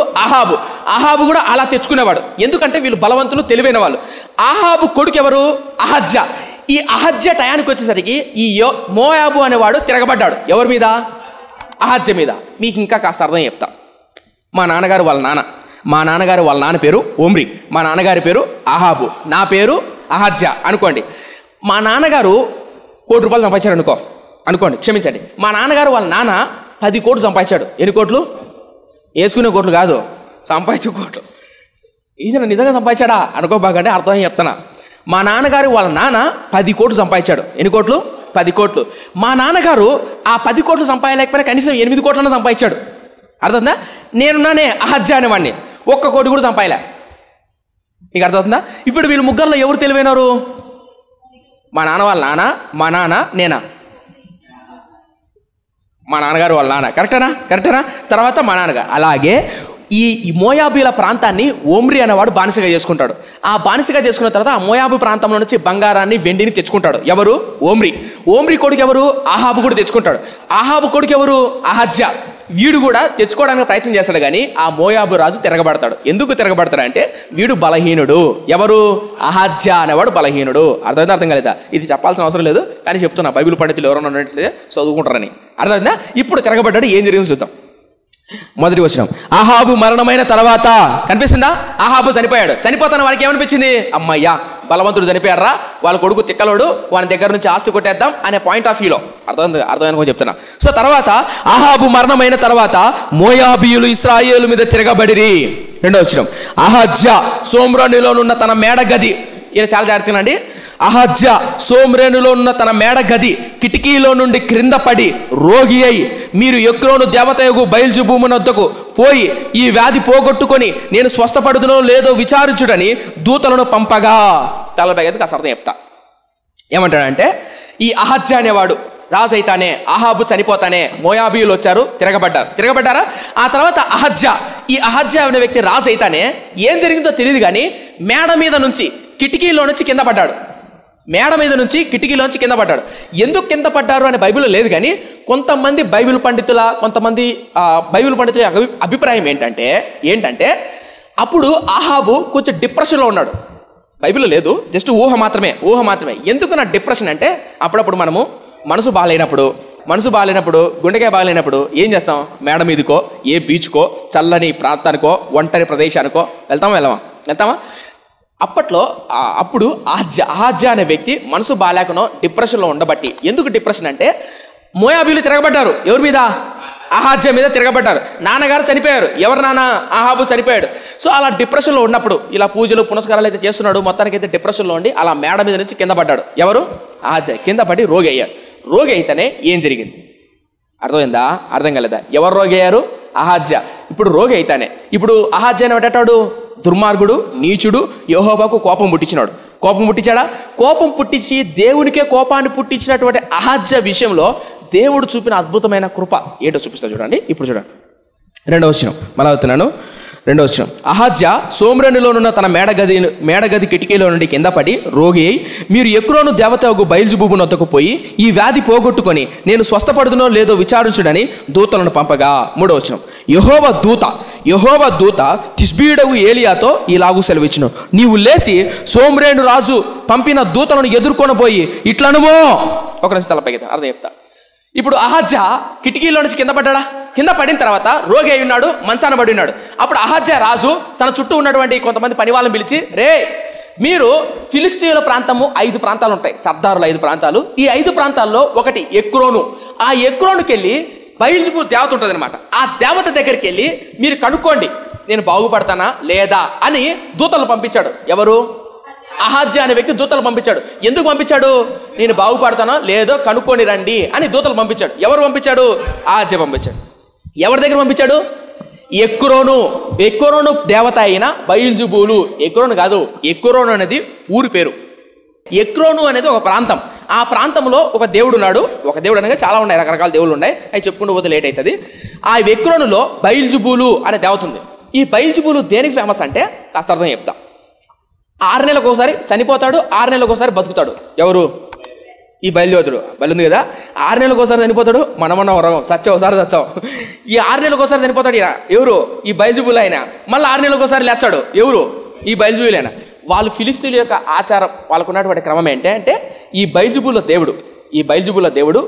అహాబు కూడా అలా తెచ్చుకునేవాడు. ఎందుకంటే వీళ్ళు బలవంతులు, తెలివైన వాళ్ళు. అహాబు కొడుకు ఎవరు? అహజ్య. ఈ అహజ్య టయానికి వచ్చేసరికి ఈ మోయాబు అనేవాడు తిరగబడ్డాడు. ఎవరి మీద? అహజ్య మీద. మీకు ఇంకా కాస్త అర్థం చెప్తా. మా నాన్నగారు వాళ్ళ నాన్న పేరు ఓమ్రి, మా నాన్నగారి పేరు అహాబు, నా పేరు అహజ్య అనుకోండి. మా నాన్నగారు ₹1,00,00,000 సంపాదించాడు అనుకోండి, క్షమించండి. మా నాన్నగారు వాళ్ళ నాన్న 10 కోట్లు సంపాదించాడు. ఎన్ని కోట్లు? వేసుకునే కోట్లు కాదు, సంపాదించే కోట్లు. ఈయన నిజంగా సంపాదించాడా అనుకోబాకండి, అర్థం చెప్తానా. మా నాన్నగారు వాళ్ళ నాన్న 10 కోట్లు సంపాదించాడు. ఎన్ని కోట్లు? 10 కోట్లు. మా నాన్నగారు ఆ 10 కోట్లు సంపాదలేకపోయినా కనీసం 8 కోట్లన్నా సంపాదించాడు. అర్థవుతుందా? నేనున్నానే అహజ్య అనేవాడిని, 1 కోటి కూడా సంపాదలే. నీకు అర్థమవుతుందా? ఇప్పుడు వీళ్ళు ముగ్గురులో ఎవరు తెలివైనారు? మా నాన్న వాళ్ళ నాన్న, మా నాన్న, నేనా? మా నాన్నగారు వాళ్ళ నాన్న. కరెక్టేనా? తర్వాత మా నాన్నగారు. అలాగే ఈ మోయాబీల ప్రాంతాన్ని ఓమ్రి అనేవాడు బానిసగా చేసుకుంటాడు. ఆ బానిసగా చేసుకున్న తర్వాత ఆ మోయాబు ప్రాంతంలో నుంచి బంగారాన్ని వెండిని తెచ్చుకుంటాడు. ఎవరు? ఓమ్రి కొడుకు ఎవరు? అహాబు కూడా తెచ్చుకుంటాడు. అహాబు కొడుకు ఎవరు? అహజ్య. వీడు కూడా తెచ్చుకోవడానికి ప్రయత్నం చేస్తాడు, కానీ ఆ మోయాబు రాజు తిరగబడతాడు. ఎందుకు తిరగబడతాడు అంటే వీడు బలహీనుడు. ఎవరు? అహజ్య అనేవాడు బలహీనుడు. అర్థం కాలేదా? ఇది చెప్పాల్సిన అవసరం లేదు, కానీ చెప్తున్నా, బైబిల్ పండితులు ఎవరైనా ఉన్నట్లయితే చదువుకుంటారని. అర్థమైందా? ఇప్పుడు తిరగబడ్డాడు, ఏం జరిగిందో చూద్దాం. మొదటి వచనం. అహాబు మరణమైన తర్వాత, కనిపిస్తుందా? అహాబు చనిపోయాడు. చనిపోతాను వాడికి ఏమనిపించింది? అమ్మయ్యా, బలవంతుడు చనిపోయారా, వాళ్ళ కొడుకు తిక్కలోడు, వాని దగ్గర నుంచి ఆస్తి కొట్టేద్దాం అనే పాయింట్ ఆఫ్ వ్యూలో. అర్థమైనా చెప్తున్నా. సో తర్వాత అహాబు మరణమైన తర్వాత మోయాబీయులు ఇశ్రాయేలు మీద తిరగబడిరి. రెండో వచనం. అహజ్య సోమ్రోనులో ఉన్న తన మేడ గది, ఈయన చాలా జాగ్రత్తగానండి. అహజ్య సోమ్రేనులో ఉన్న తన మేడ గది కిటికీలో నుండి క్రింద పడి రోగి అయి, మీరు ఎక్రోను దేవతయగు బయల్జెబూబునొద్దకు పోయి ఈ వ్యాధి పోగొట్టుకొని నేను స్వస్థపడుదునో లేదో విచారించుడని దూతలను పంపగా. తలపైకి కాస్త అర్థం చెప్తా. ఏమంటాడంటే, ఈ అహజ్య అనేవాడు రాజు అయితానే, అహాబు చనిపోతానే మోయాబీయులు వచ్చారు, తిరగబడ్డారా? ఆ తర్వాత ఈ అహజ్య అనే వ్యక్తి రాజు అయితానే ఏం జరిగిందో తెలియదు, కానీ మేడ మీద నుంచి కిటికీలో నుంచి కింద పడ్డాడు. ఎందుకు కింద పడ్డారు అనే బైబిల్లో లేదు, కానీ కొంతమంది బైబిల్ పండితుల అభిప్రాయం ఏంటంటే అప్పుడు అహాబు కొంచెం డిప్రెషన్లో ఉన్నాడు. బైబిల్లో లేదు, జస్ట్ ఊహ మాత్రమే. ఎందుకు నా డిప్రెషన్ అంటే, అప్పుడప్పుడు మనము మనసు బాగాలేనప్పుడు గుండెకాయ బాగాలేనప్పుడు ఏం చేస్తాం? మేడ మీదకో, ఏ బీచ్కో, చల్లని ప్రాంతానికో, ఒంటరి ప్రదేశానికో వెళ్తామా? అప్పుడు అహజ్య అనే వ్యక్తి మనసు బాగాలేకనో డిప్రెషన్లో ఉండబట్టి. ఎందుకు డిప్రెషన్ అంటే, మోయాబీలు తిరగబడ్డారు. ఎవరి మీద? అహజ్య మీద తిరగబడ్డారు. నాన్నగారు చనిపోయారు. ఎవరు నాన్న? అహాబు చనిపోయాడు. సో అలా డిప్రెషన్లో ఉన్నప్పుడు, ఇలా పూజలు పునస్కారాలు అయితే చేస్తున్నాడు, మొత్తానికైతే డిప్రెషన్లో ఉండి అలా మేడ మీద నుంచి కింద పడ్డాడు. ఎవరు? అహజ్య. కింద పడి రోగి అయ్యాడు. రోగి అయితేనే ఏం జరిగింది? అర్థమైందా? అర్థం కాలేదా? ఎవరు రోగి అయ్యారు? అహజ్య. ఇప్పుడు రోగి అయితేనే, ఇప్పుడు అహజ్య అనేటాడు దుర్మార్గుడు, నీచుడు, యెహోవాకు కోపం పుట్టించాడా? కోపం పుట్టించి దేవునికే కోపాన్ని పుట్టించినటువంటి అహజ్య విషయంలో దేవుడు చూపిన అద్భుతమైన కృప ఏంటో చూపిస్తా చూడండి. ఇప్పుడు చూడండి, రెండో వచనం మళ్ళా అవుతున్నాను. రెండో వచనం. అహజ్య సోమ్రోనులోనున్న తన మేడగది కిటికీలో నుండి కింద పడి రోగి అయి, మీరు ఎక్రోను దేవతకు బయల్జెబూబునొద్దకు పోయి ఈ వ్యాధి పోగొట్టుకొని నేను స్వస్థపడుదునో లేదో విచారించుడని దూతలను పంపగా. మూడో వచనం. యెహోవా దూత తిష్బీయుడగు ఏలియాతో ఇలాగూ సెలవిచ్చును, నీవు లేచి సోమ్రేను రాజు పంపిన దూతలను ఎదుర్కొనబోయి ఇట్లనుమో. ఒక నిమిషం తలపైకి అర్థం చెప్తా. ఇప్పుడు అహజ్య కిటికీలో నుంచి కింద పడిన తర్వాత రోగి అయి ఉన్నాడు, మంచాన పడి ఉన్నాడు. అప్పుడు అహజ్య రాజు తన చుట్టూ ఉన్నటువంటి కొంతమంది పని వాళ్ళని పిలిచి, రే, మీరు ఫిలిస్తీయుల ప్రాంతము 5 ప్రాంతాలు ఉంటాయి, సర్దారులు 5 ప్రాంతాలు. ఈ 5 ప్రాంతాల్లో ఒకటి ఎక్రోను. ఆ ఎక్రోనుకి వెళ్ళి బయల్జెబూ దేవత ఉంటుంది అనమాట. ఆ దేవత దగ్గరికి వెళ్ళి మీరు కనుక్కోండి, నేను బాగుపడతానా లేదా అని దూతలు పంపించాడు. ఎవరు? అహజ్య అనే వ్యక్తి దూతలు పంపించాడు. ఎందుకు పంపించాడు? నేను బాగుపడతానో లేదో కనుక్కొని రండి అని దూతలు పంపించాడు. ఎవరు పంపించాడు? అహజ్య పంపించాడు. ఎవరి దగ్గర పంపించాడు? ఎక్రోను దేవత అయిన బయల్జుబూలు. ఎక్రోను కాదు, ఎక్రోను అనేది ఊరి పేరు. ఎక్రోను అనేది ఒక ప్రాంతం. ఆ ప్రాంతంలో ఒక దేవుడు ఉన్నాడు. ఒక దేవుడు అనగా చాలా ఉన్నాయి, రకరకాల దేవుళ్ళు ఉన్నాయి, అవి చెప్పుకుంటూ పోతే లేట్ అవుతుంది. ఆ ఎక్రోనులో బయల్జుబూలు అనే దేవత ఉంది. ఈ బయల్జుబూలు దేనికి ఫేమస్ అంటే కాస్త అర్థం చెప్తా. 6 నెలలకు ఒకసారి చనిపోతాడు, 6 నెలలకు ఒకసారి బతుకుతాడు. ఎవరు? ఈ బయలుదేవుడు. బయలు ఉంది కదా, 6 నెలలకు ఒకసారి చనిపోతాడు. మనమన్న వరం ఒకసారి చచ్చావు. ఈ 6 నెలలకు ఒకసారి చనిపోతాడు. ఎవరు? ఈ బయల్జుబూలు ఆయన. మళ్ళీ 6 నెలలకు ఒకసారి లేచాడు. ఎవరు? ఈ బయల్జుబూలు ఆయన. వాళ్ళు ఫిలిస్తీన్ల యొక్క ఆచారం, వాళ్ళకు ఉన్నటువంటి క్రమం ఏంటంటే ఈ బయల్జుబూల దేవుడు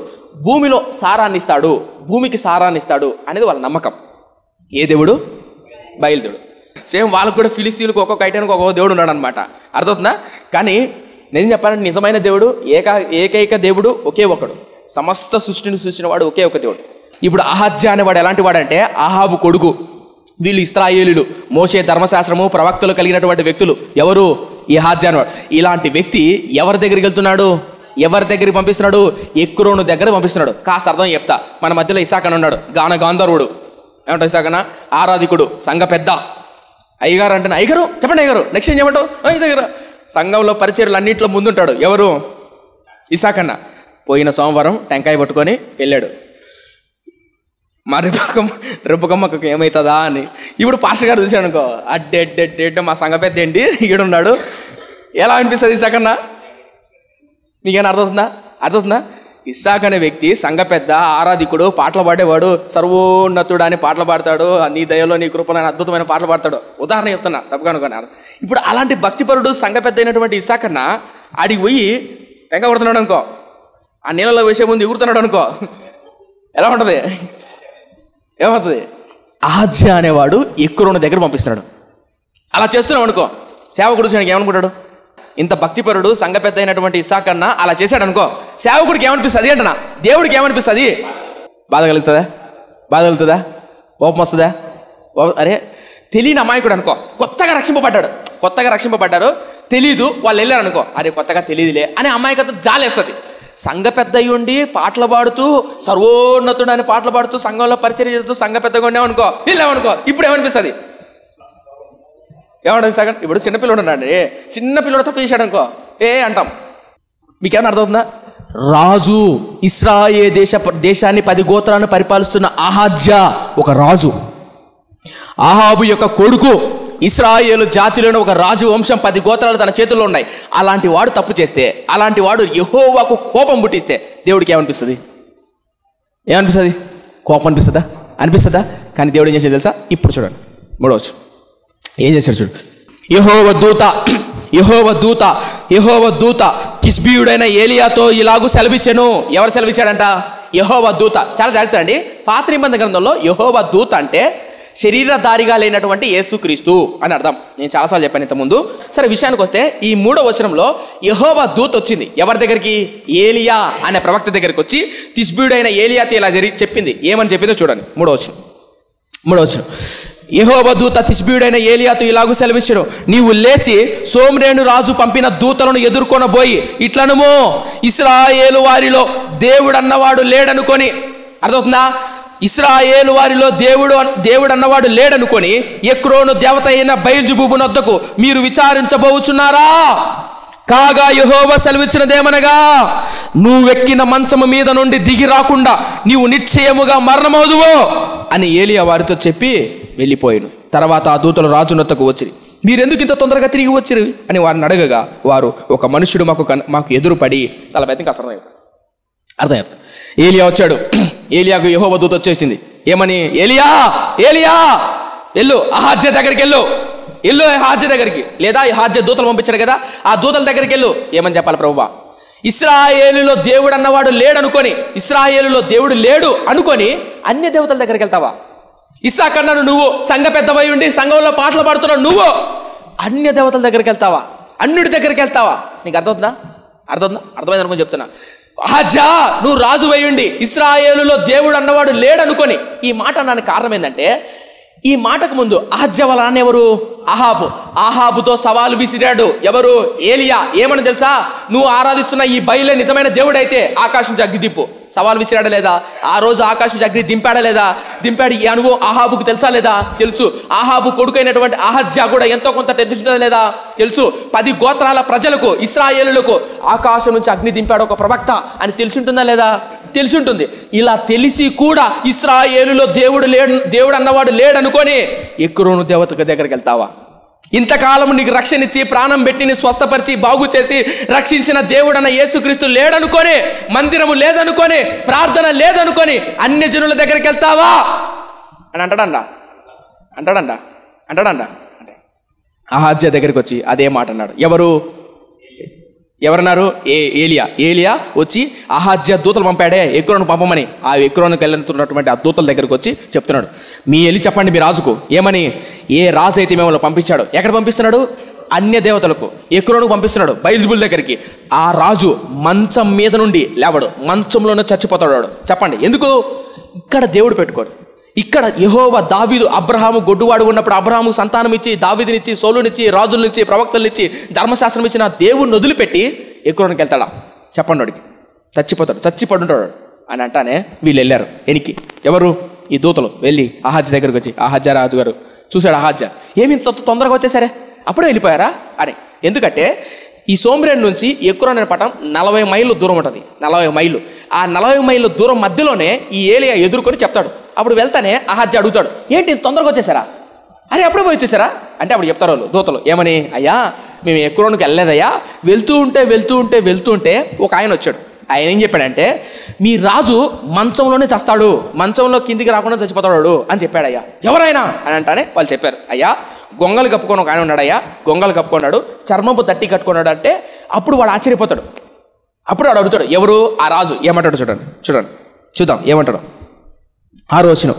భూమిలో సారాన్ని ఇస్తాడు, భూమికి సారాన్ని ఇస్తాడు అనేది వాళ్ళ నమ్మకం. ఏ దేవుడు? బయలుదేవుడు. సేమ్ వాళ్ళకు కూడా ఫిలిస్తీన్లకు ఒక్కొక్క ఐటానికి ఒక్కొక్క దేవుడు ఉన్నాడు అనమాట. అర్థమవుతుందా? కానీ నేను చెప్పాలంటే నిజమైన దేవుడు ఏకైక దేవుడు ఒకే ఒకడు. సమస్త సృష్టిని సృష్టించిన వాడు ఒకే ఒక దేవుడు. ఇప్పుడు అహజ్యా అనేవాడు ఎలాంటి వాడంటే అహాబు కొడుకు. వీళ్ళు ఇశ్రాయేలీయులు, మోషే ధర్మశాస్త్రము ప్రవక్తలు కలిగినటువంటి వ్యక్తులు. ఎవరు? ఈ అహజ్యా అనేవాడు. ఇలాంటి వ్యక్తి ఎవరి దగ్గరికి వెళ్తున్నాడు? ఎవరి దగ్గరికి పంపిస్తున్నాడు? ఎక్రోను దగ్గర పంపిస్తున్నాడు. కాస్త అర్థం చెప్తా. మన మధ్యలో ఇసాకన్ ఉన్నాడు, గాంధర్వుడు. ఏమంటావు ఇసాకన? ఆరాధికుడు, సంఘ పెద్ద. అయ్యగారు అంటే అయ్యగారు చెప్పండి, అయ్యగారు నెక్స్ట్ ఏం చేయమంటావు? దగ్గర సంఘంలో పరిచర్లు అన్నింటిలో ముందుంటాడు. ఎవరు? ఇసాకన్న. పోయిన సోమవారం టెంకాయ పట్టుకొని వెళ్ళాడు. మా రేపుకమ్మకు ఏమవుతుందా అని. ఇప్పుడు పాస్టర్ గారు చూశాడు అనుకో, అడ్డెడ్డెడ్డెడ్ మా సంఘ పెద్ద ఏంటి ఈడున్నాడు. ఎలా అనిపిస్తుంది ఇసాకన్న? మీకేమైనా అర్థమవుతుందా? ఇస్సాక్ అనే వ్యక్తి సంఘ పెద్ద, ఆరాధికుడు, పాటలు పాడేవాడు, సర్వోన్నతుడు అని పాటలు పాడతాడు. నీ దయలో నీ కృపలో అద్భుతమైన పాటలు పాడతాడు. ఉదాహరణ చెప్తున్నా, తప్పుగా అనుకున్నాను. ఇప్పుడు అలాంటి భక్తిపరుడు సంఘ పెద్ద అయినటువంటి ఇస్సాకన్న ఆడికి పోయి వెంక కొడుతున్నాడు అనుకో, ఆ నీళ్ళలో వేసే ముందు ఎగురుతున్నాడు అనుకో, ఎలా ఉంటుంది? ఏమవుతుంది? అహజ్యా అనేవాడు ఎక్రోను దగ్గర పంపిస్తున్నాడు. అలా చేస్తున్నావు అనుకో, సేవకుడు ఏమనుకుంటాడు? ఇంత భక్తిపరుడు సంఘ పెద్ద అయినటువంటి ఇస్సాక్ అన్న అలా చేశాడు అనుకో, సేవకుడికి ఏమనిపిస్తుంది అంటనా? దేవుడికి ఏమనిపిస్తుంది? బాధ కలుగుతుందా? కోపం వస్తుందా? అరే తెలియని అమాయకుడు అనుకో, కొత్తగా రక్షింపబడ్డారు, తెలీదు, వాళ్ళు వెళ్ళారు అనుకో, అరే కొత్తగా తెలియదులే అని అమాయకత జాలేస్తుంది. సంఘ పెద్ద అయ్యి ఉండి పాటలు పాడుతూ, సర్వోన్నతుడు అని పాటలు పాడుతూ, సంఘంలో పరిచయం చేస్తూ సంఘ పెద్దగా ఉండేవనుకో, వెళ్ళామనుకో, ఇప్పుడు ఏమనిపిస్తుంది? ఏమంటుంది సగం? ఇప్పుడు చిన్నపిల్లడు ఉన్నాడు, చిన్నపిల్లడు తప్పు చేశాడు అనుకో అంటాం. మీకేమన్నా అర్థమవుతుందా? రాజు, ఇశ్రాయేలు దేశాన్ని 10 గోత్రాలను పరిపాలిస్తున్న అహజ్యా ఒక రాజు. అహాబు యొక్క కొడుకు. ఇశ్రాయేలు జాతిలోని ఒక రాజు వంశం 10 గోత్రాలు తన చేతుల్లో ఉన్నాయి. అలాంటి వాడు తప్పు చేస్తే, అలాంటి వాడు యెహోవాకు కోపం పుట్టిస్తే దేవుడికి ఏమనిపిస్తుంది? కోపం అనిపిస్తుందా? కానీ దేవుడు ఏం చేసేది తెలుసా? ఇప్పుడు చూడండి, 3వ ఏం చేశాడు చూడు. యెహోవా దూత తిష్బీయుడైన ఏలియాతో ఇలాగూ సెలవిచ్చెను. ఎవరు సెలవిచ్చాడంట? యెహోవా దూత. చాలా జాగ్రత్త అండి. పాత నిబంధన గ్రంథంలో యెహోవా దూత అంటే శరీరధారిగా లేనటువంటి యేసుక్రీస్తు అని అర్థం. నేను చాలాసార్లు చెప్పాను ఇంతకుముందు. సరే, విషయానికి వస్తే ఈ 3వ వచనంలో యెహోవా దూత వచ్చింది. ఎవరి దగ్గరికి? ఏలియా అనే ప్రవక్త దగ్గరికి వచ్చి తిష్బీయుడైన ఏలియాతో ఇలా చెప్పింది. ఏమని చెప్పిందో చూడండి. 3వ వచనం. యెహోవా దూత తిష్బీయుడైన ఏలియాతో ఇలాగూ సెలవిచ్చెను, నీవు లేచి సోమ్రేను రాజు పంపిన దూతలను ఎదుర్కొనబోయి ఇట్లనుమో, ఇశ్రాయేలు వారిలో దేవుడు అన్నవాడు లేడనుకొని. అర్థమవుతుందా? ఇశ్రాయేలు వారిలో దేవుడు అన్నవాడు లేడనుకొని ఎక్రోను దేవత అయిన బయల్జెబూబు నొద్దకు మీరు విచారించబోచున్నారా? కాగా యెహోవా సెలవిచ్చినదేమనగా, నువ్వెక్కిన మంచము మీద నుండి దిగి రాకుండా నీవు నిశ్చయముగా మరణమవుదువో అని ఏలియా వారితో చెప్పి వెళ్ళిపోయాను. తర్వాత ఆ దూతలు రాజునొద్దకు వచ్చి, మీరెందుకు ఇంత తొందరగా తిరిగి వచ్చిరు అని వారిని అడగగా, వారు ఒక మనుష్యుడు మాకు ఎదురుపడి తలపెత్తి అర్థం చెప్తా. ఏలియా వచ్చాడు. ఏలియాకు యెహోవా దూత వచ్చేసింది. ఏమని? ఏలియా వెళ్ళు, అహజ్యా దగ్గరికి వెళ్ళు, అహజ్యా దగ్గరికి. లేదా అహజ్యా దూతలు పంపించాడు కదా, ఆ దూతల దగ్గరికి వెళ్ళు. ఏమని చెప్పాలి ప్రభువా? ఇశ్రాయేలులో దేవుడు అన్నవాడు లేడనుకొని, ఇశ్రాయేలులో దేవుడు లేడు అనుకొని అన్య దేవతల దగ్గరికి వెళ్తావా? ఇస్సాక్ అన్నాను నువ్వు, సంఘ పెద్దవై ఉండి సంఘంలో పాటలు పాడుతున్నావు నువ్వు, అన్య దేవతల దగ్గరికి వెళ్తావా? అన్యుడి దగ్గరికి వెళ్తావా? నీకు అర్థమైందా? అర్థమైంది అనుకుని చెప్తున్నా. అహజ్యా, నువ్వు రాజు అయ్యుండి ఇశ్రాయేలులో దేవుడు అన్నవాడు లేడనుకొని. ఈ మాట అన్నానికి కారణం ఏంటంటే, ఈ మాటకు ముందు అహజ్యా వాళ్ళ నాన్న ఎవరు? అహాబుతో సవాలు విసిరాడు. ఎవరు? ఏలియా. ఏమని తెలుసా? నువ్వు ఆరాధిస్తున్న ఈ బయలే నిజమైన దేవుడైతే ఆకాశం అగ్గి తిప్పు. సవాల్ విసిరాడా లేదా? ఆ రోజు ఆకాశం అగ్ని దింపాడా లేదా? దింపాడు. ఈ అనుభవం ఆహాబుకు తెలుసా లేదా? తెలుసు. ఆహాబు కొడుకైనటువంటి అహజ్యా కూడా ఎంతో కొంత తెలుసుంటుందా లేదా? తెలుసు. 10 గోత్రాల ప్రజలకు, ఇశ్రాయేలులకు ఆకాశం నుంచి అగ్ని దింపాడు ఒక ప్రవక్త అని తెలిసింటుందా లేదా? తెలిసి ఉంటుంది. ఇలా తెలిసి కూడా ఇశ్రాయేలులో దేవుడు అన్నవాడు లేడనుకొని ఎక్రోను దేవత దగ్గరికి వెళ్తావా? ఇంతకాలం నీకు రక్షణ ఇచ్చి ప్రాణం పెట్టి నీ స్వస్థపరిచి బాగు చేసి రక్షించిన దేవుడన్న యేసుక్రీస్తు లేడనుకొని, మందిరము లేదనుకొని, ప్రార్థన లేదనుకొని అన్య జనుల దగ్గరికి వెళ్తావా అని అంటాడంట. అహజ్యా దగ్గరికి వచ్చి అదే మాట అన్నాడు. ఎవరన్నారు? ఏలియా వచ్చి అహజ్యా దూతలు పంపాడే ఎక్రోను పంపమని. ఆ ఎక్రోనుకి వెళ్తున్నటువంటి ఆ దూతల దగ్గరికి వచ్చి చెప్తున్నాడు, మీ వెళ్ళి చెప్పండి మీ రాజుకు ఏమని, ఏ రాజు అయితే మిమ్మల్ని పంపించాడు. ఎక్కడ పంపిస్తున్నాడు? అన్య దేవతలకు ఎక్రోనుకు పంపిస్తున్నాడు, బయల్జెబూల్ దగ్గరికి. ఆ రాజు మంచం మీద నుండి లేవడు, మంచంలోనే చచ్చిపోతాడు. చెప్పండి ఎందుకు? ఇక్కడ దేవుడు పెట్టుకోడు. ఇక్కడ యెహోవా దావీదు అబ్రహాము గొడ్డువాడు ఉన్నప్పుడు అబ్రహాము సంతానం ఇచ్చి, దావీదునిచ్చి, సౌలునిచ్చి, రాజులనిచ్చి, ప్రవక్తలనిచ్చి, ధర్మశాస్త్రం ఇచ్చిన దేవుణ్ణి వదిలిపెట్టి ఎక్రోనుకి వెళ్తాడా? చెప్పండి. వాడికి చచ్చిపడుంటాడు అని అంటానే వీళ్ళు వెళ్ళారు వెనికి. ఎవరు? ఈ దూతలు వెళ్ళి అహజ్యా దగ్గరికి వచ్చి, అహజ్యా రాజు గారు చూశాడు. అహజ్యా ఏమి తొందరగా వచ్చేసరే, అప్పుడే వెళ్ళిపోయారా అని. ఎందుకంటే ఈ సోమ్రేన్ నుంచి ఎక్రోను అనే పట్టణం 40 మైళ్ళు దూరం ఉంటుంది. 40 మైళ్ళు. ఆ 40 మైళ్ళ దూరం మధ్యలోనే ఈ ఏలియా ఎదుర్కొని చెప్తాడు. అప్పుడు వెళ్తానే అహజ్యా అడుగుతాడు, ఏంటి తొందరగా వచ్చేసారా? అరే అప్పుడే పోయి వచ్చేసారా అంటే అప్పుడు చెప్తారు వాళ్ళు దూతలు ఏమని, అయ్యా మేము ఎక్రోనుకి వెళ్ళలేదయ్యా, వెళ్తూ ఉంటే ఒక ఆయన వచ్చాడు. ఆయన ఏం చెప్పాడంటే, మీ రాజు మంచంలోనే చస్తాడు, మంచంలో కిందికి రాకుండా చచ్చిపోతాడు అని చెప్పాడయ్యా. ఎవరైనా అని అంటానే వాళ్ళు చెప్పారు, అయ్యా గొంగలు కప్పుకొని ఒక ఆయన ఉన్నాడయ్యా, గొంగలు కప్పుకున్నాడు, చర్మపు తట్టి కట్టుకున్నాడు అంటే. అప్పుడు వాడు ఆశ్చర్యపోతాడు. అప్పుడు వాడు అడుగుతాడు, ఎవరు? ఆ రాజు ఏమంటాడు చూద్దాం ఏమంటాడు. 6వ వచనం,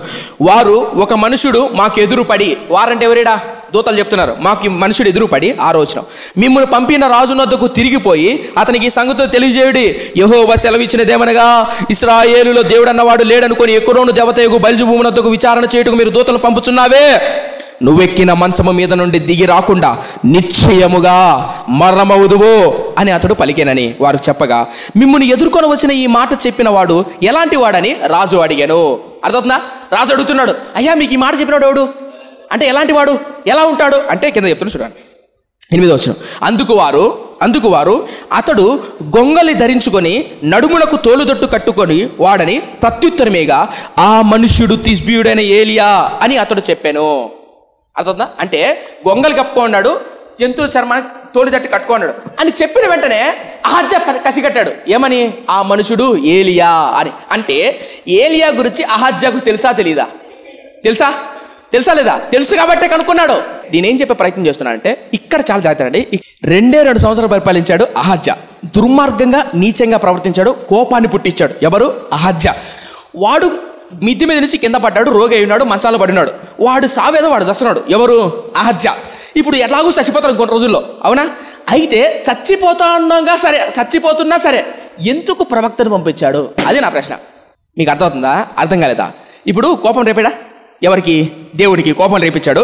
వారు ఒక మనుషుడు మాకు ఎదురుపడి, వారంటే ఎవరేడా? దూతలు చెప్తున్నారు, మాకు మనుషుడు ఎదురుపడి. 6వ వచనం, మిమ్మల్ని పంపిన రాజు వద్దకు తిరిగిపోయి అతనికి ఈ సంగతులు తెలియజేయుడి. యెహోవా సెలవిచ్చినదేమనగా, ఇశ్రాయేలులో దేవుడు అన్నవాడు లేడనుకొని ఎక్రోను దేవతయగు బయల్జెబూలు వద్దకు విచారణ చేయుటకు మీరు దూతలు పంపుచున్నావే. నువ్వెక్కిన మంచము మీద నుండి దిగి రాకుండా నిశ్చయముగా మరణమవుదువు అని అతడు పలికేనని వారు చెప్పగా, మిమ్మల్ని ఎదుర్కొని వచ్చిన ఈ మాట చెప్పిన వాడు ఎలాంటి వాడని రాజు అడిగాను. అర్థవుతుందా? రాజు అడుగుతున్నాడు, అయ్యా మీకు ఈ మాట చెప్పినాడు ఎవడు అంటే ఎలాంటి వాడు, ఎలా ఉంటాడు అంటే కింద చెప్తున్నా చూడండి. 8వ వచనం, అందుకు వారు అతడు గొంగలి ధరించుకొని నడుములకు తోలుదొట్టు కట్టుకొని వాడని ప్రత్యుత్తరమేగా, ఆ మనుష్యుడు తిష్బీయుడైన ఏలియా అని అతడు చెప్పాను. అర్థవుతుందా? అంటే గొంగలి కప్పుకున్నాడు, జంతువు చర్మానికి తోలుదట్టు కట్టుకున్నాడు అని చెప్పిన వెంటనే అహజ్యా కసిగట్టాడు. ఏమని? ఆ మనుషుడు ఏలియా అని. అంటే ఏలియా గురించి అహజ్యాకు తెలుసా తెలీదా? తెలుసా లేదా? తెలుసు కాబట్టే కనుక్కున్నాడు. నేనేం చెప్పే ప్రయత్నం చేస్తున్నానంటే ఇక్కడ చాలా జాగ్రత్త అండి. 2 సంవత్సరాలు పరిపాలించాడు అహజ్యా. దుర్మార్గంగా నీచంగా ప్రవర్తించాడు, కోపాన్ని పుట్టించాడు. ఎవరు? అహజ్యా. వాడు మిద్ది మీద నుంచి కింద పడ్డాడు, రోగి అయి ఉన్నాడు, మంచాలు పడినాడు. వాడు సావేదో వాడు చస్తున్నాడు. ఎవరు? అహజ్యా. ఇప్పుడు ఎలాగూ చచ్చిపోతాడు కొన్ని రోజుల్లో, అవునా? అయితే చచ్చిపోతున్నా సరే ఎందుకు ప్రవక్తను పంపించాడు? అది నా ప్రశ్న. మీకు అర్థమవుతుందా? అర్థం కాలేదా? ఇప్పుడు కోపం రేపాడా? ఎవరికి? దేవుడికి కోపం రేపించాడు.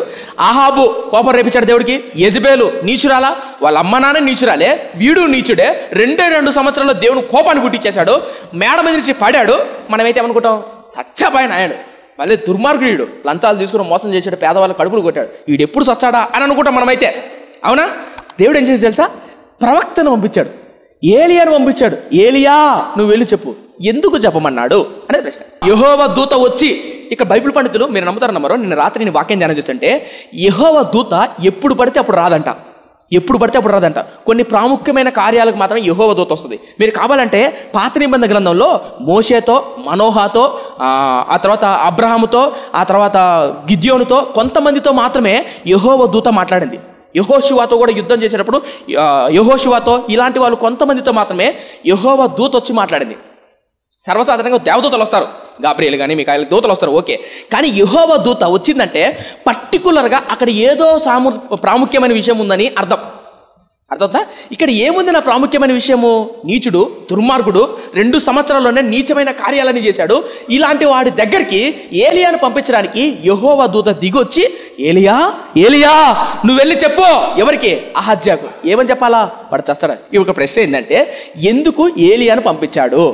ఆహాబు కోపం రేపించాడు దేవుడికి. యెజబేలు నీచురాలా? వాళ్ళ అమ్మ నాన్న నీచురాలే, వీడు నీచుడే. 2 సంవత్సరాల్లో దేవుని కోపాన్ని పుట్టించేశాడు. మేడ మీద నుంచి పడాడు. మనమైతే ఏమనుకుంటాం? సచ్చపాయన ఆయడు, మళ్ళీ దుర్మార్గుడు, లంచాలు తీసుకుని మోసం చేసాడు, పేదవాళ్ళ కడుపులు కొట్టాడు, వీడు ఎప్పుడు చచ్చాడా అని అనుకుంటాం మనమైతే, అవునా? దేవుడు ఏం చేసి తెలుసా? ప్రవక్తను పంపించాడు, ఏలియాను పంపించాడు. ఏలియా నువ్వు వెళ్ళి చెప్పు. ఎందుకు చెప్పమన్నాడు అనే ప్రశ్న. యెహోవా దూత వచ్చి, ఇక్కడ బైబిల్ పండితులు మీరు నమ్ముతారు నమ్మరో, నిన్న రాత్రి నేను వాక్యం ధ్యానం చేస్తుంటే యెహోవా దూత ఎప్పుడు పడితే అప్పుడు రాదంట. కొన్ని ప్రాముఖ్యమైన కార్యాలకు మాత్రమే యెహోవా దూత వస్తుంది. మీరు కావాలంటే పాత నిబంధన గ్రంథంలో మోషేతో, మనోహాతో, ఆ తర్వాత అబ్రహాముతో, ఆ తర్వాత గిద్యోనుతో, కొంతమందితో మాత్రమే యెహోవా దూత మాట్లాడింది. యెహోషువతో కూడా యుద్ధం చేసేటప్పుడు యెహోషువతో ఇలాంటి వాళ్ళు కొంతమందితో మాత్రమే యెహోవా దూత వచ్చి మాట్లాడింది. సర్వసాధారణంగా దేవదూతలు వస్తారు, గాబ్రియల్ కానీ మిఖాయేల్ దూతలు వస్తారు, ఓకే. కానీ యెహోవా దూత వచ్చిందంటే పర్టికులర్గా అక్కడ ఏదో ప్రాముఖ్యమైన విషయం ఉందని అర్థమవుతా? ఇక్కడ ఏముంది నా ప్రాముఖ్యమైన విషయము? నీచుడు, దుర్మార్గుడు, 2 సంవత్సరాల్లోనే నీచమైన కార్యాలని చేశాడు. ఇలాంటి వాడి దగ్గరికి ఏలియాను పంపించడానికి యెహోవా దూత దిగొచ్చి, ఏలియా నువ్వు వెళ్ళి చెప్పు. ఎవరికి? అహజ్యాకు. ఏమని చెప్పాలా? వాడు చస్తాడు. ఇప్పుడు ప్రశ్న ఏంటంటే, ఎందుకు ఏలియాను పంపించాడు?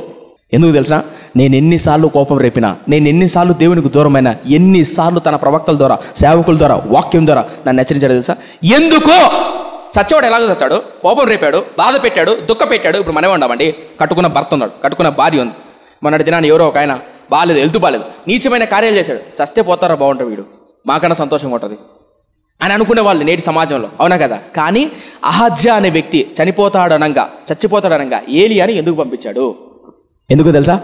ఎందుకు తెలుసా? నేను ఎన్నిసార్లు కోపం రేపినా, నేను ఎన్నిసార్లు దేవునికి దూరమైనా, ఎన్నిసార్లు తన ప్రవక్తల ద్వారా, సేవకుల ద్వారా, వాక్యం ద్వారా నన్ను హెచ్చరించాడు తెలుసా? ఎందుకో చచ్చేవాడు ఎలాగో చచ్చాడు, కోపం రేపాడు, బాధ పెట్టాడు, దుఃఖ పెట్టాడు. ఇప్పుడు మనమే ఉండమండి, కట్టుకున్న భర్త ఉన్నాడు, కట్టుకున్న భార్య ఉంది. మొన్నటి దినాన్ని ఎవరో ఒక ఆయన బాగాలేదు, వెళ్తూ బాగాలేదు, నీచమైన కార్యాలు చేశాడు. చస్తే పోతారా బాగుంటారు, వీడు మాకన్నా సంతోషంగా ఉంటుంది అని అనుకునే వాళ్ళు నేటి సమాజంలో, అవునా కదా? కానీ అహజ్యా అనే వ్యక్తి చచ్చిపోతాడనంగా ఏలియాని ఎందుకు పంపించాడు? ఎందుకు తెలుసా?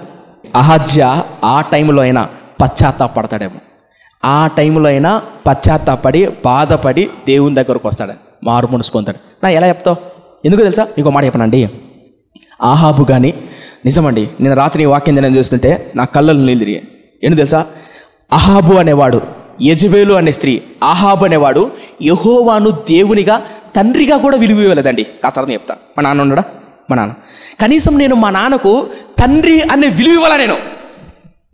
అహజ్యా ఆ టైంలో అయినా పశ్చాత్తాపడతాడేమో, ఆ టైంలో అయినా పశ్చాత్తాపడి బాధపడి దేవుని దగ్గరకు వస్తాడని, మారు మనసు పొందాడు. నా ఎలా చెప్తావు? ఎందుకు తెలుసా? నీకు మాట చెప్పనండి. ఆహాబు కానీ నిజమండి, నేను రాత్రి వాక్యం నేను చూస్తుంటే నా కళ్ళలో నీళ్ళు తిరిగాయి. ఎందుకు తెలుసా? అహాబు అనేవాడు, యెజబేలు అనే స్త్రీ, ఆహాబు అనేవాడు యెహోవాను దేవునిగా తండ్రిగా కూడా విలువ ఇవ్వలేదండి. కాస్త అర్థం చెప్తా. మా నాన్న ఉన్నాడా? మా నాన్న కనీసం నేను మా నాన్నకు తండ్రి అనే విలువ ఇవ్వాలా? నేను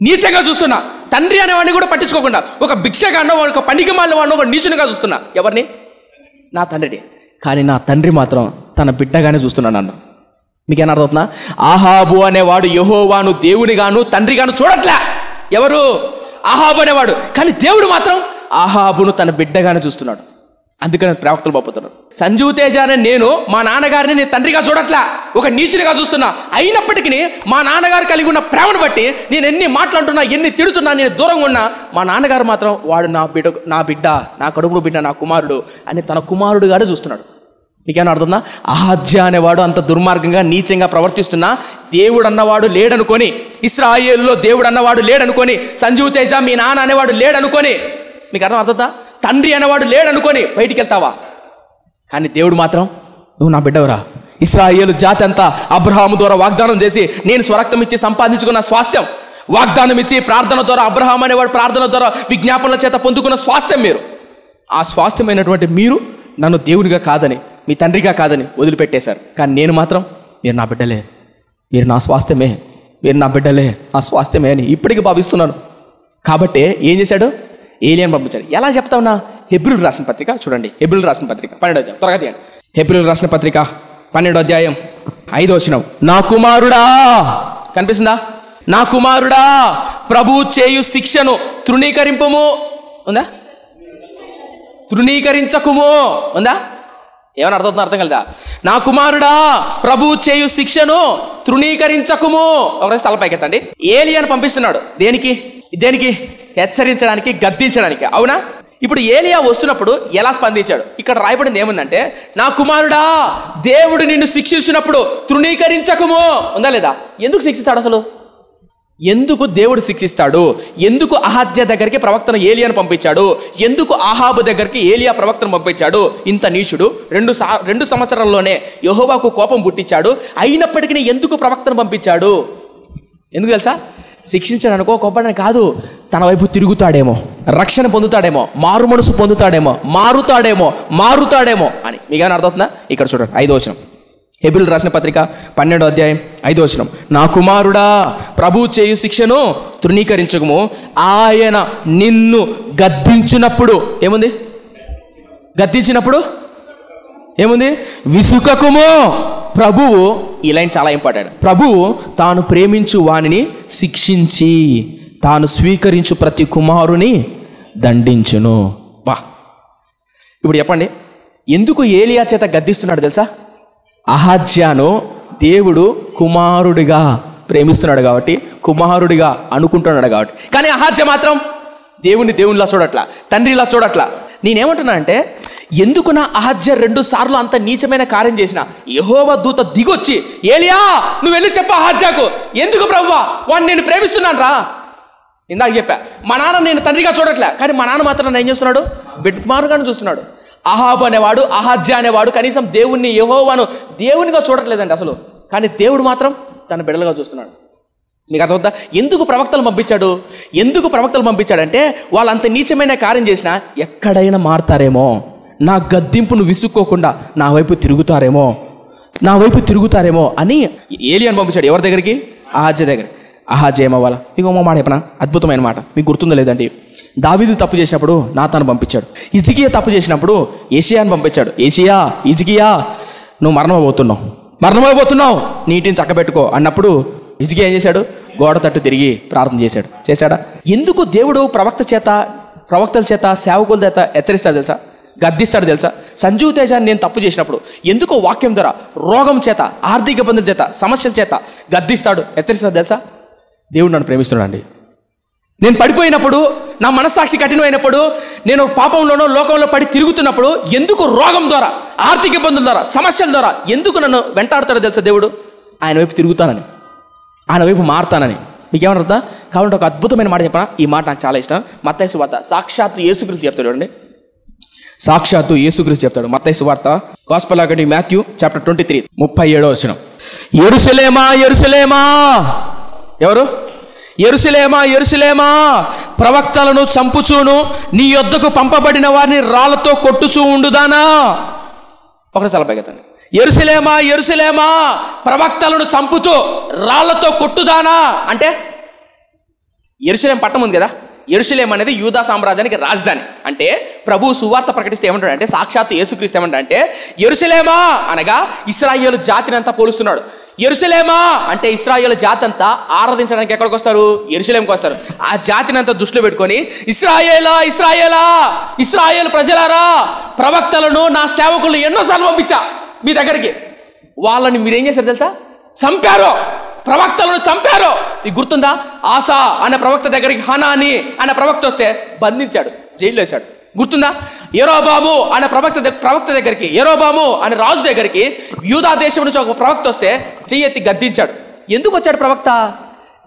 నీచంగా చూస్తున్నా. తండ్రి అనేవాడిని కూడా పట్టించుకోకుండా ఒక భిక్షగానో, ఒక పనికి మాలిన వాడినో, ఒక నీచునిగా చూస్తున్నా. ఎవరిని? నా తండ్రిని. కానీ నా తండ్రి మాత్రం తన బిడ్డగానే చూస్తున్నాను నన్ను. మీకేనా అర్థమవుతుందా? ఆహాబు అనేవాడు యెహోవాను దేవునిగాను తండ్రిగాను చూడట్లే. ఎవరు? ఆహాబు అనేవాడు. కానీ దేవుడు మాత్రం ఆహాబును తన బిడ్డగానే చూస్తున్నాడు. అందుకని ప్రవక్తలు పంపుతున్నాడు. సంజీవ్ తేజ అనే నేను మా నాన్నగారిని నేను తండ్రిగా చూడట్లా, ఒక నీచునిగా చూస్తున్నా. అయినప్పటికీ మా నాన్నగారు కలిగి ఉన్న ప్రేమను బట్టి నేను ఎన్ని మాట్లాడుతున్నా, ఎన్ని తిడుతున్నా, నేను దూరంగా ఉన్నా, మా నాన్నగారు మాత్రం వాడు నా బిడ్డ, నా కడుపులో బిడ్డ, నా కుమారుడు అని తన కుమారుడుగానే చూస్తున్నాడు. మీకేమైనా అర్థందా? అహజ్యా అనేవాడు అంత దుర్మార్గంగా నీచంగా ప్రవర్తిస్తున్నా దేవుడు అన్నవాడు లేడనుకొని, ఇశ్రాయేలులో దేవుడు అన్నవాడు లేడనుకొని, సంజీవ్ తేజ మీ నాన్న అనేవాడు లేడనుకొని, మీకు అర్థమవుతుందా? తండ్రి అనేవాడు లేడనుకొని బయటికి వెళ్తావా? కానీ దేవుడు మాత్రం నువ్వు నా బిడ్డవరా. ఇశ్రాయేలు జాతి అంతా అబ్రహాము ద్వారా వాగ్దానం చేసి, నేను స్వరక్తం ఇచ్చి సంపాదించుకున్న స్వాస్థ్యం, వాగ్దానం ఇచ్చి ప్రార్థన ద్వారా, అబ్రహాం అనేవాడు ప్రార్థన ద్వారా విజ్ఞాపనల చేత పొందుకున్న స్వాస్థ్యం మీరు. ఆ స్వాస్థ్యమైనటువంటి మీరు నన్ను దేవుడిగా కాదని, మీ తండ్రిగా కాదని వదిలిపెట్టేశారు. కానీ నేను మాత్రం మీరు నా బిడ్డలే, మీరు నా స్వాస్థ్యమే, మీరు నా బిడ్డలే, నా స్వాస్థ్యమే అని ఇప్పటికీ భావిస్తున్నాను. కాబట్టి ఏం చేశాడు? ఏలియాని పంపించాడు. ఎలా చెప్తావునా? హెబ్రీయులకు రాసిన పత్రిక చూడండి. హెబ్రీయులకు రాసిన పత్రిక 12వ అధ్యాయం, త్వరగా తీయండి. హెబ్రీయులకు రాసిన పత్రిక 12వ అధ్యాయం 5వ వచనం. నా కుమారుడా, కనిపిస్తుందా? నా కుమారుడా, ప్రభువు చేయు శిక్షను తృణీకరింపుము. ఉందా? తృణీకరించకుము ఉందా? ఏమని అర్థం కలదా? నా కుమారుడా, ప్రభువు చేయు శిక్షను తృణీకరించకుము. ఒకరోజు తలపైకెత్తండి. ఏలియాను పంపిస్తున్నాడు. దేనికి? హెచ్చరించడానికి, గద్దించడానికి. అవునా? ఇప్పుడు ఏలియా వస్తున్నప్పుడు ఎలా స్పందించాడు? ఇక్కడ రాయబడింది ఏముందంటే, నా కుమారుడా, దేవుడు నిన్ను శిక్షించినప్పుడు తృణీకరించకుము. ఉందా లేదా? ఎందుకు శిక్షిస్తాడు అసలు? ఎందుకు దేవుడు శిక్షిస్తాడు? ఎందుకు అహజ్యా దగ్గరికి ప్రవక్తను ఏలియాను పంపించాడు? ఎందుకు ఆహాబు దగ్గరికి ఏలియా ప్రవక్తను పంపించాడు? ఇంత నీచుడు 2 సంవత్సరాల్లోనే యెహోవాకు కోపం పుట్టించాడు. అయినప్పటికీ ఎందుకు ప్రవక్తను పంపించాడు? ఎందుకు తెలుసా? శిక్షించడానికో కోపడానికి కాదు, తన వైపు తిరుగుతాడేమో, రక్షణ పొందుతాడేమో, మారు మనసు పొందుతాడేమో, మారుతాడేమో అని. మీకేమైనా అర్థమవుతుందా? ఇక్కడ చూడండి 5వ వచనం. హెబ్రీయులకు రాసిన పత్రిక 12వ అధ్యాయం 5వ వచనం. నా కుమారుడా, ప్రభువు చేయు శిక్షను తృణీకరించకుము, ఆయన నిన్ను గద్దించినప్పుడు ఏముంది? విసుకకుము. ప్రభువు, ఈ లైన్ చాలా ఇంపార్టెంట్. ప్రభువు తాను ప్రేమించు వానిని శిక్షించి తాను స్వీకరించు ప్రతి కుమారుని దండించును. బా, ఇప్పుడు చెప్పండి, ఎందుకు ఏలియా చేత గద్దిస్తున్నాడు తెలుసా? అహజ్యాను దేవుడు కుమారుడిగా ప్రేమిస్తున్నాడు కాబట్టి, కుమారుడిగా అనుకుంటున్నాడు కాబట్టి. కానీ అహజ్యా మాత్రం దేవునిలా చూడట్లా, తండ్రిలా చూడట్లా. నేనేమంటున్నా అంటే, ఎందుకు నా అహజ్యా 2 సార్లు అంత నీచమైన కార్యం చేసిన యెహోవా దూత దిగొచ్చి, ఏలియా నువ్వు వెళ్ళి చెప్పు అహజ్యాకు, ఎందుకు ప్రభువా వాడిని నేను ప్రేమిస్తున్నాను రా. ఇందాక చెప్పా, మా నాన్న నేను తండ్రిగా చూడట్లే, కానీ మా నాన్న మాత్రం నన్ను ఏం చేస్తున్నాడు? బిడ్మారుగానే చూస్తున్నాడు. అహాబు అనేవాడు, అహజ్యా అనేవాడు కనీసం దేవుణ్ణి, యెహోవాను దేవునిగా చూడట్లేదండి అసలు. కానీ దేవుడు మాత్రం తన బిడ్డలుగా చూస్తున్నాడు. మీకు అర్థమవుతుందా? ఎందుకు ప్రవక్తలు పంపించాడంటే, వాళ్ళంత నీచమైన కార్యం చేసినా ఎక్కడైనా మారుతారేమో, నా గద్దింపును విసుక్కోకుండా నా వైపు తిరుగుతారేమో అని ఏలియాను పంపించాడు. ఎవరి దగ్గరికి? అహజ్యా దగ్గర. అహజ్యా ఏమవ్వాలా? మీకు ఒక మాట చెప్పనా? అద్భుతమైన మాట, మీకు గుర్తుందో లేదండి. దావీదు తప్పు చేసినప్పుడు నాతాను పంపించాడు. హిజ్కియా తప్పు చేసినప్పుడు యేషయాను పంపించాడు. హిజ్కియా నువ్వు మరణమైపోతున్నావు, నీటిని చక్కబెట్టుకో అన్నప్పుడు హిజ్కియా ఏం చేశాడు? గోడ తట్టు తిరిగి ప్రార్థన చేశాడా? ఎందుకు దేవుడు ప్రవక్తల చేత సేవకుల చేత హెచ్చరిస్తాడు తెలుసా? గద్దిస్తాడు తెలుసా? సంజీవ్ తేజాన్ని నేను తప్పు చేసినప్పుడు ఎందుకో వాక్యం ద్వారా, రోగం చేత, ఆర్థిక ఇబ్బందుల చేత, సమస్యల చేత గద్దిస్తాడు, హెచ్చరిస్తాడు తెలుసా? దేవుడు నన్ను ప్రేమిస్తున్నాడు. నేను పడిపోయినప్పుడు, నా మనస్సాక్షి కఠినమైనప్పుడు, నేను పాపంలోనో లోకంలో పడి తిరుగుతున్నప్పుడు ఎందుకు రోగం ద్వారా, ఆర్థిక ఇబ్బందుల ద్వారా, సమస్యల ద్వారా ఎందుకు నన్ను వెంటాడుతాడో తెలుసా? దేవుడు ఆయన వైపు తిరుగుతానని, ఆయన వైపు మారుతానని. మీకేమన్నా అర్థం కావాలంటే ఒక అద్భుతమైన మాట చెప్పనా? ఈ మాట నాకు చాలా ఇష్టం. మత్తయి సువార్త, సాక్షాత్తు యేసుక్రీస్తు చెప్తాడు చూడండి. సాక్షాత్తు యేసుక్రీస్తు చెప్తాడు. మత్తయి సువార్త, గాస్పెల్ అకార్డింగ్ మాథ్యూ చాప్టర్ 23 37వ వచనం. యెరూషలేమా యెరూషలేమా, ఎవరు? యెరూషలేమా యెరూషలేమా, ప్రవక్తలను చంపుచూను నీ యొద్దకు పంపబడిన వారిని రాళ్లతో కొట్టుచూ ఉండుదానా. ఒకసారి పైకెత్తండి. యెరూషలేమా యెరూషలేమా, ప్రవక్తలను చంపుతూ రాళ్లతో కొట్టుదానా అంటే యెరూషలేం పట్టణం ఉంది కదా, యెరూషలేం అనేది యూదా సామ్రాజ్యానికి రాజధాని. అంటే ప్రభు సువార్త ప్రకటిస్తే ఏమంటాడంటే, సాక్షాత్తు యేసుక్రీస్తు ఏమంటాడంటే, యెరూషలేమా అనగా ఇశ్రాయేలు జాతిని అంతా పోలుస్తున్నాడు. యెరూషలేమా అంటే ఇశ్రాయేలు జాతి అంతా ఆరాధించడానికి ఎక్కడికి వస్తారు? యెరూషలేంకి వస్తారు. ఆ జాతిని అంతా దృష్టిలో పెట్టుకొని, ఇశ్రాయేలా ఇశ్రాయేలా, ఇశ్రాయేలు ప్రజలారా, ప్రవక్తలను, నా సేవకులను ఎన్నోసార్లు పంపించా మీ దగ్గరికి. వాళ్ళని మీరేం చేశారు తెలుసా? చంపారు, ప్రవక్తలను చంపారు. ఇది గుర్తుందా? ఆసా అనే ప్రవక్త దగ్గరికి హనాని అనే ప్రవక్త వస్తే బంధించాడు, జైల్లో వేశాడు. గుర్తుందా? యెరోబాము అనే ప్రవక్త దగ్గరికి, యెరోబాము అనే రాజు దగ్గరికి యూదా దేశం నుంచి ఒక ప్రవక్త వస్తే చెయ్యెత్తి గద్దించాడు. ఎందుకు వచ్చాడు ప్రవక్త?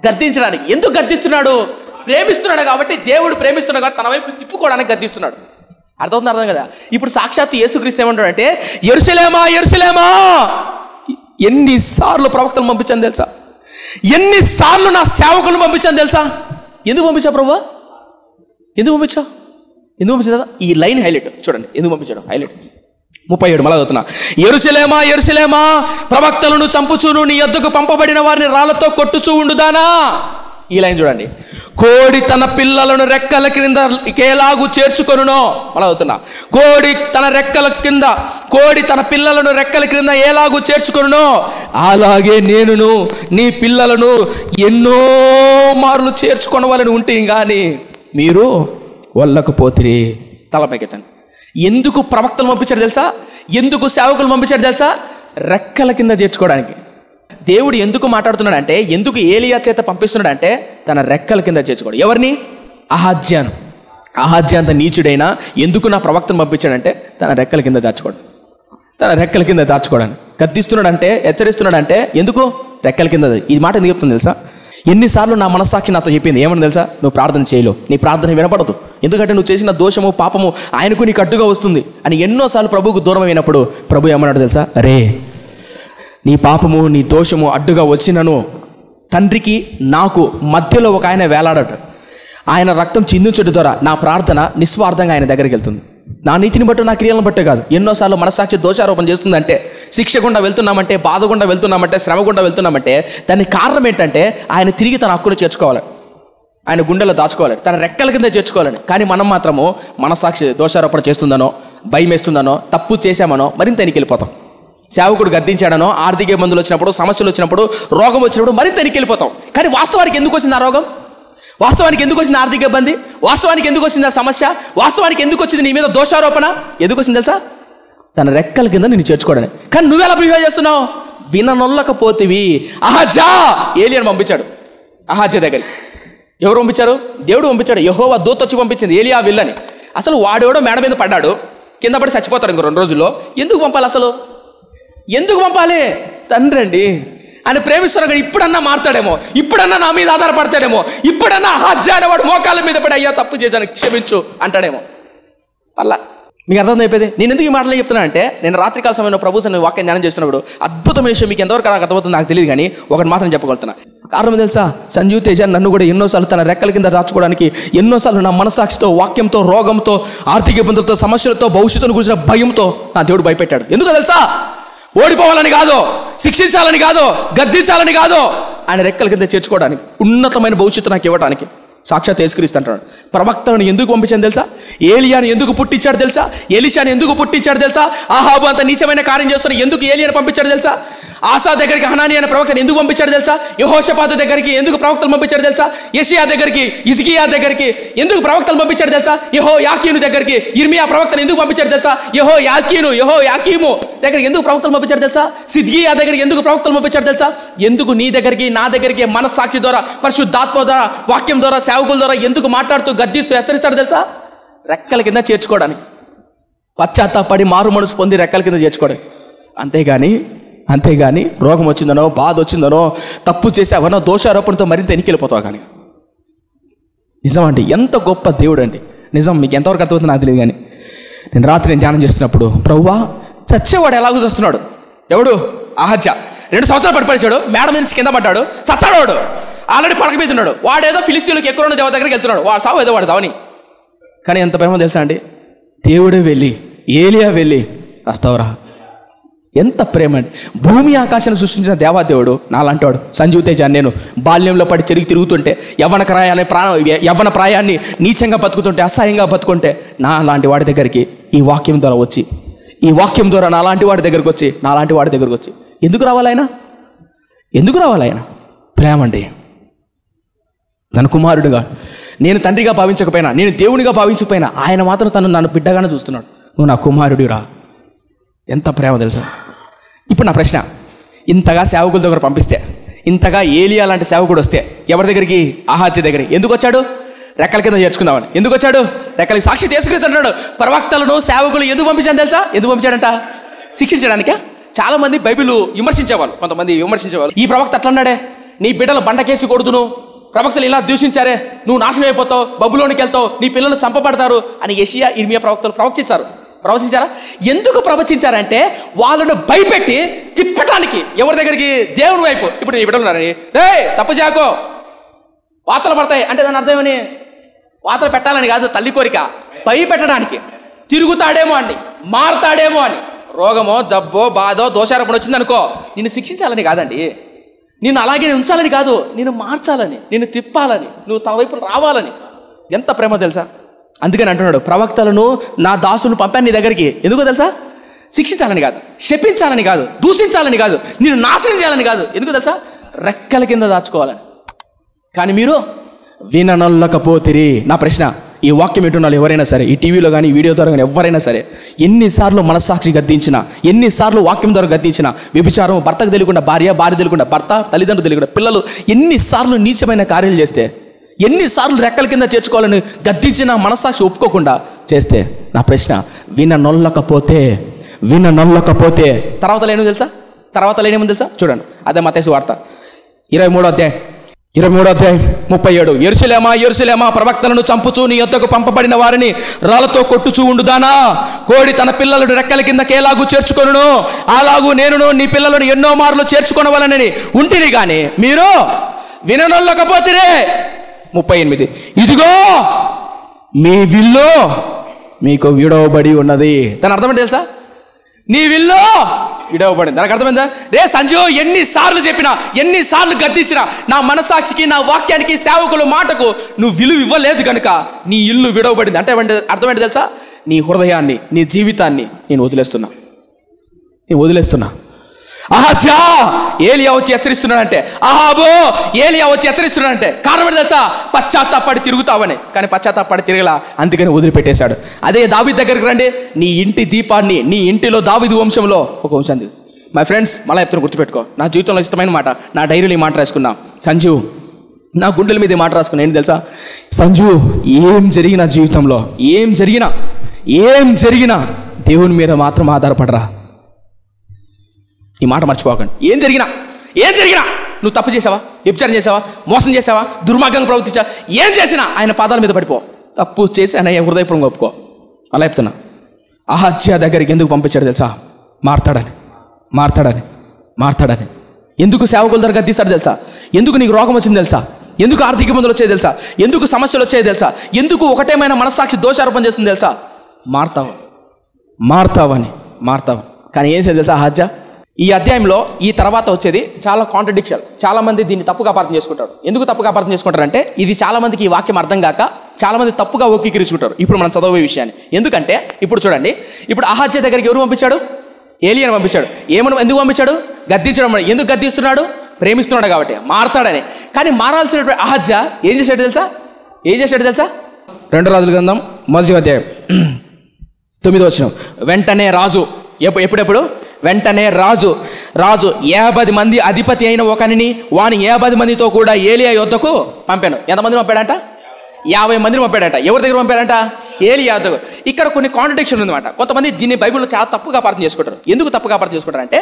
గద్దించడానికి. ఎందుకు గద్దిస్తున్నాడు? ప్రేమిస్తున్నాడు కాబట్టి, దేవుడు ప్రేమిస్తున్నాడు కాబట్టి తన వైపు తిప్పుకోవడానికి గద్దిస్తున్నాడు. అర్థం కదా? ఇప్పుడు సాక్షాత్తు యేసుక్రీస్తు ఏమంటాడు అంటే, యెరూషలేమా యెరూషలేమా, ఎన్నిసార్లు ప్రవక్తలు పంపించాను తెలుసా? ఎన్నిసార్లు నా సేవకులను పంపించాను తెలుసా? ఎందుకు పంపించా ప్రభు? ఎందుకు పంపించా? ఈ లైన్ హైలైట్ చూడండి. ఎందుకు పంపించాడు? హైలైట్ 37 మళ్ళా చదువుతున్నా. యెరూషలేమా యెరూషలేమా, ప్రవక్తలను చంపుచూను నీ యొద్దకు పంపబడిన వారిని రాళ్లతో కొట్టుచూ ఉండుదానా. ఈ లైన్ చూడండి. కోడి తన పిల్లలను రెక్కల క్రింద ఎలాగూ చేర్చుకొనునో, మళ్ళా చదువుతున్నా. కోడి తన పిల్లలను రెక్కల క్రింద ఎలాగూ చేర్చుకొనునో, అలాగే నేనును నీ పిల్లలను ఎన్నో మార్లు చేర్చుకొనవాలని ఉంటే కానీ మీరు వల్లకపోతిరి. తలపైకెత్తండి. ఎందుకు ప్రవక్తలు పంపించాడు తెలుసా? ఎందుకు సేవకులు పంపించాడు తెలుసా? రెక్కల కింద చేర్చుకోవడానికి. దేవుడు ఎందుకు మాట్లాడుతున్నాడంటే, ఎందుకు ఏలియా చేత పంపిస్తున్నాడంటే తన రెక్కల కింద చేర్చుకోవడం. ఎవరిని? అహాజ్యాను. అహాజ్యాంత నీచుడైనా ఎందుకు నా ప్రవక్తను పంపించాడంటే తన రెక్కల కింద దాచుకోవడానికి. గద్దిస్తున్నాడంటే, హెచ్చరిస్తున్నాడంటే ఎందుకు? రెక్కల కింద. ఈ మాట ఎందుకు చెప్తుంది తెలుసా? ఎన్నిసార్లు నా మనస్సాక్షి నాతో చెప్పింది ఏమని తెలుసా? నువ్వు ప్రార్థన చేయలేవు, నీ ప్రార్థన వినపడదు, ఎందుకంటే నువ్వు చేసిన దోషము పాపము ఆయనకు నీకు అడ్డుగా వస్తుంది అని ఎన్నోసార్లు ప్రభువుకు దూరం అయినప్పుడు ప్రభు ఏమన్నాడు తెలుసా? అరే, నీ పాపము నీ దోషము అడ్డుగా వచ్చినను తండ్రికి నాకు మధ్యలో ఒక ఆయన వేలాడాడు. ఆయన రక్తం చిందించడం ద్వారా నా ప్రార్థన నిస్వార్థంగా ఆయన దగ్గరికి వెళ్తుంది. నా నీతిని బట్టి, నా క్రియలను బట్టే కాదు. ఎన్నోసార్లు మనస్సాక్షి దోషారోపణ చేస్తుందంటే, శిక్ష గుండా వెళ్తున్నామంటే, బాధ గుండా వెళ్తున్నామంటే, శ్రమ గుండా వెళ్తున్నామంటే దానికి కారణం ఏంటంటే ఆయన తిరిగి తన హక్కులు చేర్చుకోవాలి, ఆయన గుండెలో దాచుకోవాలి, తన రెక్కల కింద చేర్చుకోవాలని. కానీ మనం మాత్రము మనస్సాక్షి దోషారోపణ చేస్తుందనో, భయం వేస్తుందనో, తప్పు చేశామనో మరింత ఎనికెళ్ళిపోతాం. సేవకుడు గద్దించాడనో, ఆర్థిక ఇబ్బందులు వచ్చినప్పుడు, సమస్యలు వచ్చినప్పుడు, రోగం వచ్చినప్పుడు మరింత ఎనికెళ్ళిపోతాం. కానీ వాస్తవానికి ఎందుకు వచ్చింది ఆ రోగం? వాస్తవానికి ఎందుకు వచ్చింది ఆర్థిక ఇబ్బంది? వాస్తవానికి ఎందుకు వచ్చింది ఆ సమస్య? వాస్తవానికి ఎందుకు వచ్చింది నీ మీద దోషారోపణ? ఎందుకు వచ్చింది తెలుసా? తన రెక్కల కింద నిన్ను చేర్చుకోవడానికి. కానీ నువ్వెలా బిహేవ్ చేస్తున్నావు? విననొల్లకపోతివి. అహాజా ఏలియాను పంపించాడు అహాజా దగ్గరికి. ఎవరు పంపించారు? దేవుడు పంపించాడు. యెహోవా దూత వచ్చి పంపించింది ఏలియా విల్లని. అసలు వాడెవడో మేడ మీద పడ్డాడు, కింద పడి చచ్చిపోతాడు ఇంకో 2 రోజుల్లో. ఎందుకు పంపాలి? అసలు ఎందుకు పంపాలి? తండ్రి అండి, ఆయన ప్రేమిస్తున్నాడు. కానీ ఇప్పుడన్నా మారుతాడేమో, ఇప్పుడన్నా నా మీద ఆధారపడతాడేమో, ఇప్పుడన్నా అహాజ్యా వాడు మోకాళ్ళ మీద పడి అయ్యా తప్పు చేశాను క్షమించు అంటాడేమో. అలా మీకు అర్థం అయిపోయింది. నేను ఎందుకు ఈ మాటలు చెప్తున్నా అంటే, నేను రాత్రికాల సమయంలో ప్రభు సన్నిధిలో వాక్యం ధ్యానం చేస్తున్నప్పుడు అద్భుతమైన విషయం మీకు ఎంతవరకు నాకు అర్థమవుతుందో నాకు తెలియదు, కానీ ఒకటి మాత్రం చెప్పగలుగుతున్నా. కారణం తెలుసా? సంజీవ్ తేజ నన్ను కూడా ఎన్నోసార్లు తన రెక్కల కింద దాచుకోవడానికి, ఎన్నోసార్లు నా మనసాక్షితో, వాక్యంతో, రోగంతో, ఆర్థిక ఇబ్బందులతో, సమస్యలతో, భవిష్యత్తును గురించిన భయంతో నా దేవుడు భయపెట్టాడు. ఎందుకో తెలుసా? ఓడిపోవాలని కాదు, శిక్షించాలని కాదు, గద్దించాలని కాదు, ఆయన రెక్కల కింద చేర్చుకోవడానికి, ఉన్నతమైన భవిష్యత్తు నాకు ఇవ్వడానికి. సాక్షాత్ యేసుక్రీస్తు అంటాడు. ప్రవక్తలను ఎందుకు పంపించాను తెలుసా? ఏలియాను ఎందుకు పుట్టించాడు తెలుసా? ఎలీషాను ఎందుకు పుట్టించాడు తెలుసా? అహాబు అంత నీచమైన కార్యం చేస్తున్నా ఎందుకు ఏలియాను పంపించాడు తెలుసా? ఆసా దగ్గరికి హనాని అనే ప్రవక్తను ఎందుకు పంపించాడు తెలుసా? యెహోషాపాతు దగ్గరికి ఎందుకు ప్రవక్తలు పంపించాడు తెలుసా? యెషయా దగ్గరికి, హిజ్కియా దగ్గరికి ఎందుకు ప్రవక్తలు పంపించాడు తెలుసా? యెహోయాకీను దగ్గరికి ఇర్మియా ప్రవక్తను ఎందుకు పంపించాడు తెలుసా? యెహోయాకీము దగ్గరికి ఎందుకు ప్రవక్తలు పంపించాడు తెలుసా? సిద్కియా దగ్గరికి ఎందుకు ప్రవక్తలు పంపించాడు తెలుసా? ఎందుకు నీ దగ్గరికి, నా దగ్గరికి మనస్సాక్షి ద్వారా, పరిశుద్ధాత్మ ద్వారా, వాక్యం ద్వారా, సేవకుల ద్వారా ఎందుకు మాట్లాడుతూ, గద్దిస్తూ, హెచ్చరిస్తాడు తెలుసా? రెక్కల కింద చేర్చుకోవడానికి, పశ్చాత్తాపడి మారు మనసు పొంది రెక్కల కింద చేర్చుకోవడానికి. అంతేగాని రోగం వచ్చిందనో, బాధ వచ్చిందనో, తప్పు చేసావనో, దోషారోపణతో మరింత ఎన్నికెళ్ళిపోతావు. కానీ నిజం అండి, ఎంత గొప్ప దేవుడు అండి. నిజం మీకు ఎంతవరకు అర్థమవుతుంది నాకు తెలియదు. కానీ నేను ధ్యానం చేస్తున్నప్పుడు, ప్రభువా చచ్చేవాడు ఎలాగో చేస్తున్నాడు. ఎవడు? అహజ్యా 2 సంవత్సరాలు పడిపడిచాడు, మేడ మీద నుంచి కింద పడ్డాడు, చచ్చాడు. వాడు ఆల్రెడీ పడక మీద ఉన్నాడు. వాడేదో ఫిలిస్తీన్లకు ఎక్కువ దేవ దగ్గరికి వెళ్తున్నాడు. వాడు సావు ఏదో వాడు సావని. కానీ ఎంత ప్రేమ తెలుసా అండి? దేవుడే వెళ్ళి, ఏలియా వెళ్ళి, వస్తావురా. ఎంత ప్రేమ అండి. భూమి ఆకాశాన్ని సృష్టించిన దేవాదేవుడు నాలాంటి వాడు సంజీవ్ తేజ. నేను బాల్యంలో పడి తిరుగుతుంటే, యవ్వన ప్రాయాన్ని నీచంగా బతుకుతుంటే, అసహ్యంగా బతుకుంటే, నా లాంటి వాడి దగ్గరికి ఈ వాక్యం ద్వారా వచ్చి, ఈ వాక్యం ద్వారా నాలాంటి వాడి దగ్గరకు వచ్చి ఎందుకు రావాలి ఆయన? ప్రేమ అండి. తన కుమారుడుగా, నేను తండ్రిగా భావించకపోయినా, నేను దేవునిగా భావించకపోయినా, ఆయన మాత్రం నన్ను బిడ్డగానే చూస్తున్నాడు. నువ్వు నా కుమారుడిరా. ఎంత ప్రేమ తెలుసా? ఇప్పుడు నా ప్రశ్న, ఇంతగా సేవకుల దగ్గర పంపిస్తే, ఇంతగా ఏలియా లాంటి సేవకుడు వస్తే ఎవరి దగ్గరికి? అహాజ్యా దగ్గరికి. ఎందుకు వచ్చాడు? రెక్కల కింద చేర్చుకుందామని. ఎందుకు వచ్చాడు? రెక్కలకి సాక్షి తీసుకొచ్చాడు. ప్రవక్తలను, సేవకులు ఎందుకు పంపించాను తెలుసా? ఎందుకు పంపించాడంట? శిక్షించడానికే. చాలా మంది బైబిల్ కొంతమంది విమర్శించేవాళ్ళు, ఈ ప్రవక్త అట్లన్నాడే, నీ బిడ్డలు బండకేసి కొడుతును, ప్రవక్తలు ఇలా దూషించారే, నువ్వు నాశనం అయిపోతావు, బబులోనికి వెళ్తావు, నీ పిల్లలు చంపబడతారు అని యెషయా, ఇర్మియా ప్రవక్తలు ప్రవచించారా? ఎందుకు ప్రవచించారంటే వాళ్ళను భయపెట్టి తిప్పటానికి. ఎవరి దగ్గరికి? దేవుని వైపు. ఇప్పుడు నీ బిడ్డలు ఉన్నారని, తప్పు చేయకో, వాతలు పడతాయి అంటే దాని అర్థం ఏమని? వాతలు పెట్టాలని కాదు, తల్లి కోరిక. భయపెట్టడానికి. తిరుగుతాడేమో అని, మారతాడేమో అని. రోగమో, జబ్బో, బాధో, దోషారోపణ వచ్చిందనుకో, నిన్ను శిక్షించాలని కాదండి, నిన్ను అలాగే ఉంచాలని కాదు, నిన్ను మార్చాలని, నిన్ను తిప్పాలని, నువ్వు తన వైపు రావాలని. ఎంత ప్రేమ తెలుసా? అందుకని అంటున్నాడు, ప్రవక్తలను, నా దాసులను పంపాను నీ దగ్గరికి. ఎందుకో తెలుసా? శిక్షించాలని కాదు, శపించాలని కాదు, దూషించాలని కాదు, నేను నాశనం చేయాలని కాదు. ఎందుకు తెలుసా? రెక్కల కింద దాచుకోవాలని. కానీ మీరు విననొల్లకపోతిరి. నా ప్రశ్న, ఈ వాక్యం వింటున్న ఎవరైనా సరే, ఈ టీవీలో కానీ, వీడియో ద్వారా కానీ ఎవరైనా సరే, ఎన్నిసార్లు మనస్సాక్షి గద్దించినా, ఎన్నిసార్లు వాక్యం ద్వారా గద్దించినా, వ్యభిచారం, భర్తకు తెలియకుండా భార్య, భార్య తెలియకుండా భర్త, తల్లిదండ్రులు తెలియకుండా పిల్లలు, ఎన్నిసార్లు నీచమైన కార్యాలు చేస్తే, ఎన్నిసార్లు రెక్కల కింద చేర్చుకోవాలని గద్దించిన మనస్సాక్షి ఒప్పుకోకుండా చేస్తే, నా ప్రశ్న, విననొల్లకపోతే తర్వాత లేని తెలుసా? చూడండి, అదే మత్తయి వార్త 23వ అధ్యాయం 37. యెరూషలేమా, ప్రవక్తలను చంపుచూ నీ యొద్దకు పంపబడిన వారిని రాళ్లతో కొట్టుచూ ఉండుదానా? కోడి తన పిల్లలను రెక్కల కిందకి ఎలాగూ చేర్చుకొనును, అలాగూ నేనును నీ పిల్లలను ఎన్నో మార్లు చేర్చుకొనవలనని ఉంటిని గాని మీరు విననొల్లకపోతిరే. 38. ఇదిగో మీ విల్లు మీకు విడవబడి ఉన్నది. దాని అర్థమేంటి తెలుసా? నీ విల్లు విడవబడింది. దానికి అర్థమైందా? రే సంజు, ఎన్నిసార్లు చెప్పినా, ఎన్నిసార్లు గద్దించినా, నా మనసాక్షికి, నా వాక్యానికి, సేవకుల మాటకు నువ్వు విలువ ఇవ్వలేదు కనుక నీ ఇల్లు విడవబడింది. అంటే అర్థమేంటి తెలుసా? నీ హృదయాన్ని, నీ జీవితాన్ని నేను వదిలేస్తున్నా. అహజ్యా ఏలియా వచ్చి హెచ్చరిస్తున్నాడంటే, అహాబో ఏలియా వచ్చి హెచ్చరిస్తున్నాడంటే కారణం తెలుసా? పశ్చాత్తాపడి తిరుగుతావని. కానీ పశ్చాత్తాపడి తిరగలా, అందుకని వదిలిపెట్టేశాడు. అదే దావీదు దగ్గరికి రండి, నీ ఇంటి దీపాన్ని, నీ ఇంటిలో దావీదు వంశంలో ఒక వంశం. మై ఫ్రెండ్స్, మళ్ళీ చెప్తాను, గుర్తుపెట్టుకో. నా జీవితంలో ఇష్టమైన మాట, నా డైరీలో ఈ మాట రాసుకున్నా. సంజు, నా గుండెల మీద మాట రాసుకున్నా. ఏంటి తెలుసా? సంజు, ఏం జరిగినా జీవితంలో, ఏం జరిగినా దేవుని మీద మాత్రం ఆధారపడరా. ఈ మాట మర్చిపోకండి. ఏం జరిగినా నువ్వు తప్పు చేసావా, వ్యభిచారం చేసావా, మోసం చేసావా, దుర్మార్గంగా ప్రవర్తించా, ఏం చేసినా ఆయన పాదాల మీద పడిపో. తప్పు చేసి ఆయన హృదయపూర్వకంగా ఒప్పుకో. అలా చెప్తున్నా. అహజ్యా దగ్గరికి ఎందుకు పంపించాడు తెలుసా? మారతాడని. ఎందుకు సేవకుల దగ్గర గద్దిస్తాడు తెలుసా? ఎందుకు నీకు రోగం వచ్చింది తెలుసా? ఎందుకు ఆర్థిక ఇబ్బందులు వచ్చాయి తెలుసా? ఎందుకు సమస్యలు వచ్చాయి తెలుసా? ఎందుకు ఒకటేమైనా మనస్సాక్షి దోషారోపణ చేస్తుంది తెలుసా? మారతావని. కానీ ఏం చేయాలి తెలుసా? అహజ్యా ఈ అధ్యాయంలో ఈ తర్వాత వచ్చేది చాలా కాంట్రడిక్షన్. చాలా మంది దీన్ని తప్పుగా అపార్థం చేసుకుంటారు. ఎందుకు తప్పుగా అపార్థం చేసుకుంటారంటే, ఇది చాలా మందికి ఈ వాక్యం అర్థం కాక చాలామంది తప్పుగా ఒక్కీకరించుకుంటారు ఇప్పుడు మనం చదవే విషయాన్ని. ఎందుకంటే ఇప్పుడు చూడండి, ఇప్పుడు అహజ్యా దగ్గరికి ఎవరు పంపించాడు? ఏలియాను పంపించాడు. ఎందుకు పంపించాడు? గద్దించడం. ఎందుకు గద్దిస్తున్నాడు? ప్రేమిస్తున్నాడు కాబట్టి, మారతాడని. కానీ మారాల్సినటువంటి అహజ్యా ఏం చేశాడు తెలుసా? 2 రాజుల గ్రంథం 1వ అధ్యాయం 9వ వచనం. వెంటనే రాజు ఎప్పుడెప్పుడు వెంటనే రాజు 50 మంది అధిపతి అయిన ఒకనిని వాని 50 మందితో కూడా ఏలియా యొద్దకు పంపాను. ఎంతమందిని పంపాడంట? 50 మందిని పంపాడంట. ఎవరి దగ్గర పంపాడంట? ఏలియా యొద్దకు. ఇక్కడ కొన్ని కాంట్రడిక్షన్ ఉందన్నమాట. కొంతమంది దీన్ని బైబిల్లో చాలా తప్పుగా అర్థం చేసుకుంటారు. ఎందుకు తప్పుగా అర్థం చేసుకుంటారు అంటే,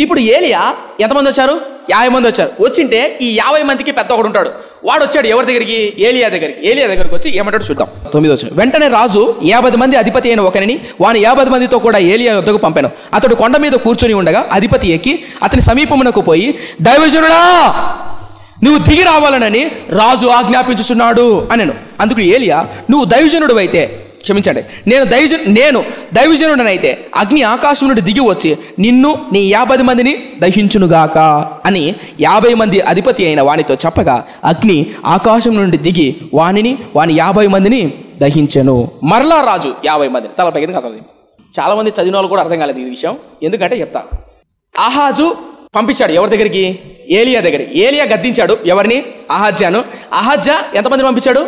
ఇప్పుడు ఏలియా ఎంతమంది వచ్చారు? 50 మంది వచ్చారు. వచ్చింటే ఈ 50 మందికి పెద్ద ఒకడు ఉంటాడు. వాడు వచ్చాడు ఎవరి దగ్గరికి? ఏలియా దగ్గరికి వచ్చి ఏమంటాడు చూద్దాం. 9వ వచనం. వెంటనే రాజు 50 మంది అధిపతి అయిన ఒకరిని వాని 50 మందితో కూడా ఏలియా యొద్దకు పంపాను. అతడు కొండ మీద కూర్చొని ఉండగా అధిపతి ఎక్కి అతని సమీపమునకు పోయి, దైవజనుడా నువ్వు దిగి రావాలనని రాజు ఆజ్ఞాపించుచున్నాడు అనెను. అందుకు ఏలియా, నువ్వు దైవజనుడు అయితే, క్షమించండి, నేను దైవజనుడనైతే అగ్ని ఆకాశం నుండి దిగి వచ్చి నిన్ను నీ 50 మందిని దహించునుగాక అని 50 మంది అధిపతి అయిన వానితో చెప్పగా అగ్ని ఆకాశం నుండి దిగి వాని 50 మందిని దహించెను. మరలా రాజు 50 మందిని తలపై కింద అసలు చాలా మంది చదివిన వాళ్ళు కూడా అర్థం కాలేదు ఈ విషయం. ఎందుకంటే చెప్తా. ఆహాజు పంపించాడు ఎవరి దగ్గరికి? ఏలియా దగ్గరికి. ఏలియా గద్దించాడు ఎవరిని? అహజ్యాను. అహజ్యా ఎంతమందిని పంపించాడు?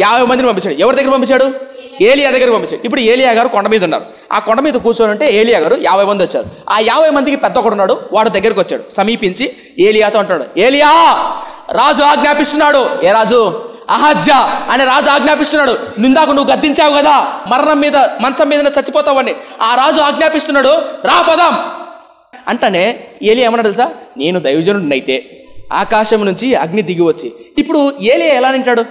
50 మందిని పంపించాడు. ఎవరి దగ్గర పంపించాడు? ఏలియా దగ్గరికి పంపించాడు. ఇప్పుడు ఏలియా గారు కొండ మీద ఉన్నారు. ఆ కొండ మీద కూర్చొని ఉంటే ఏలియా గారు 50 మంది వచ్చారు. ఆ 50 మందికి పెద్ద ఒకడు ఉన్నాడు. వాడు దగ్గరికి వచ్చాడు. సమీపించి ఏలియాతో అంటాడు, ఏలియా రాజు ఆజ్ఞాపిస్తున్నాడు. ఏ రాజు? అహజ్యా అనే రాజు ఆజ్ఞాపిస్తున్నాడు. నిందాకు నువ్వు గద్దించావు కదా, మరణం మీద మంచం మీద చచ్చిపోతావని. ఆ రాజు ఆజ్ఞాపిస్తున్నాడు, రా పదాం అంటనే ఏలియా ఏమన్నా తెలుసా? నేను దైవజనుడినైతే ఆకాశం నుంచి అగ్ని దిగి వచ్చి. ఇప్పుడు ఏలియా ఎలా అంటాడు?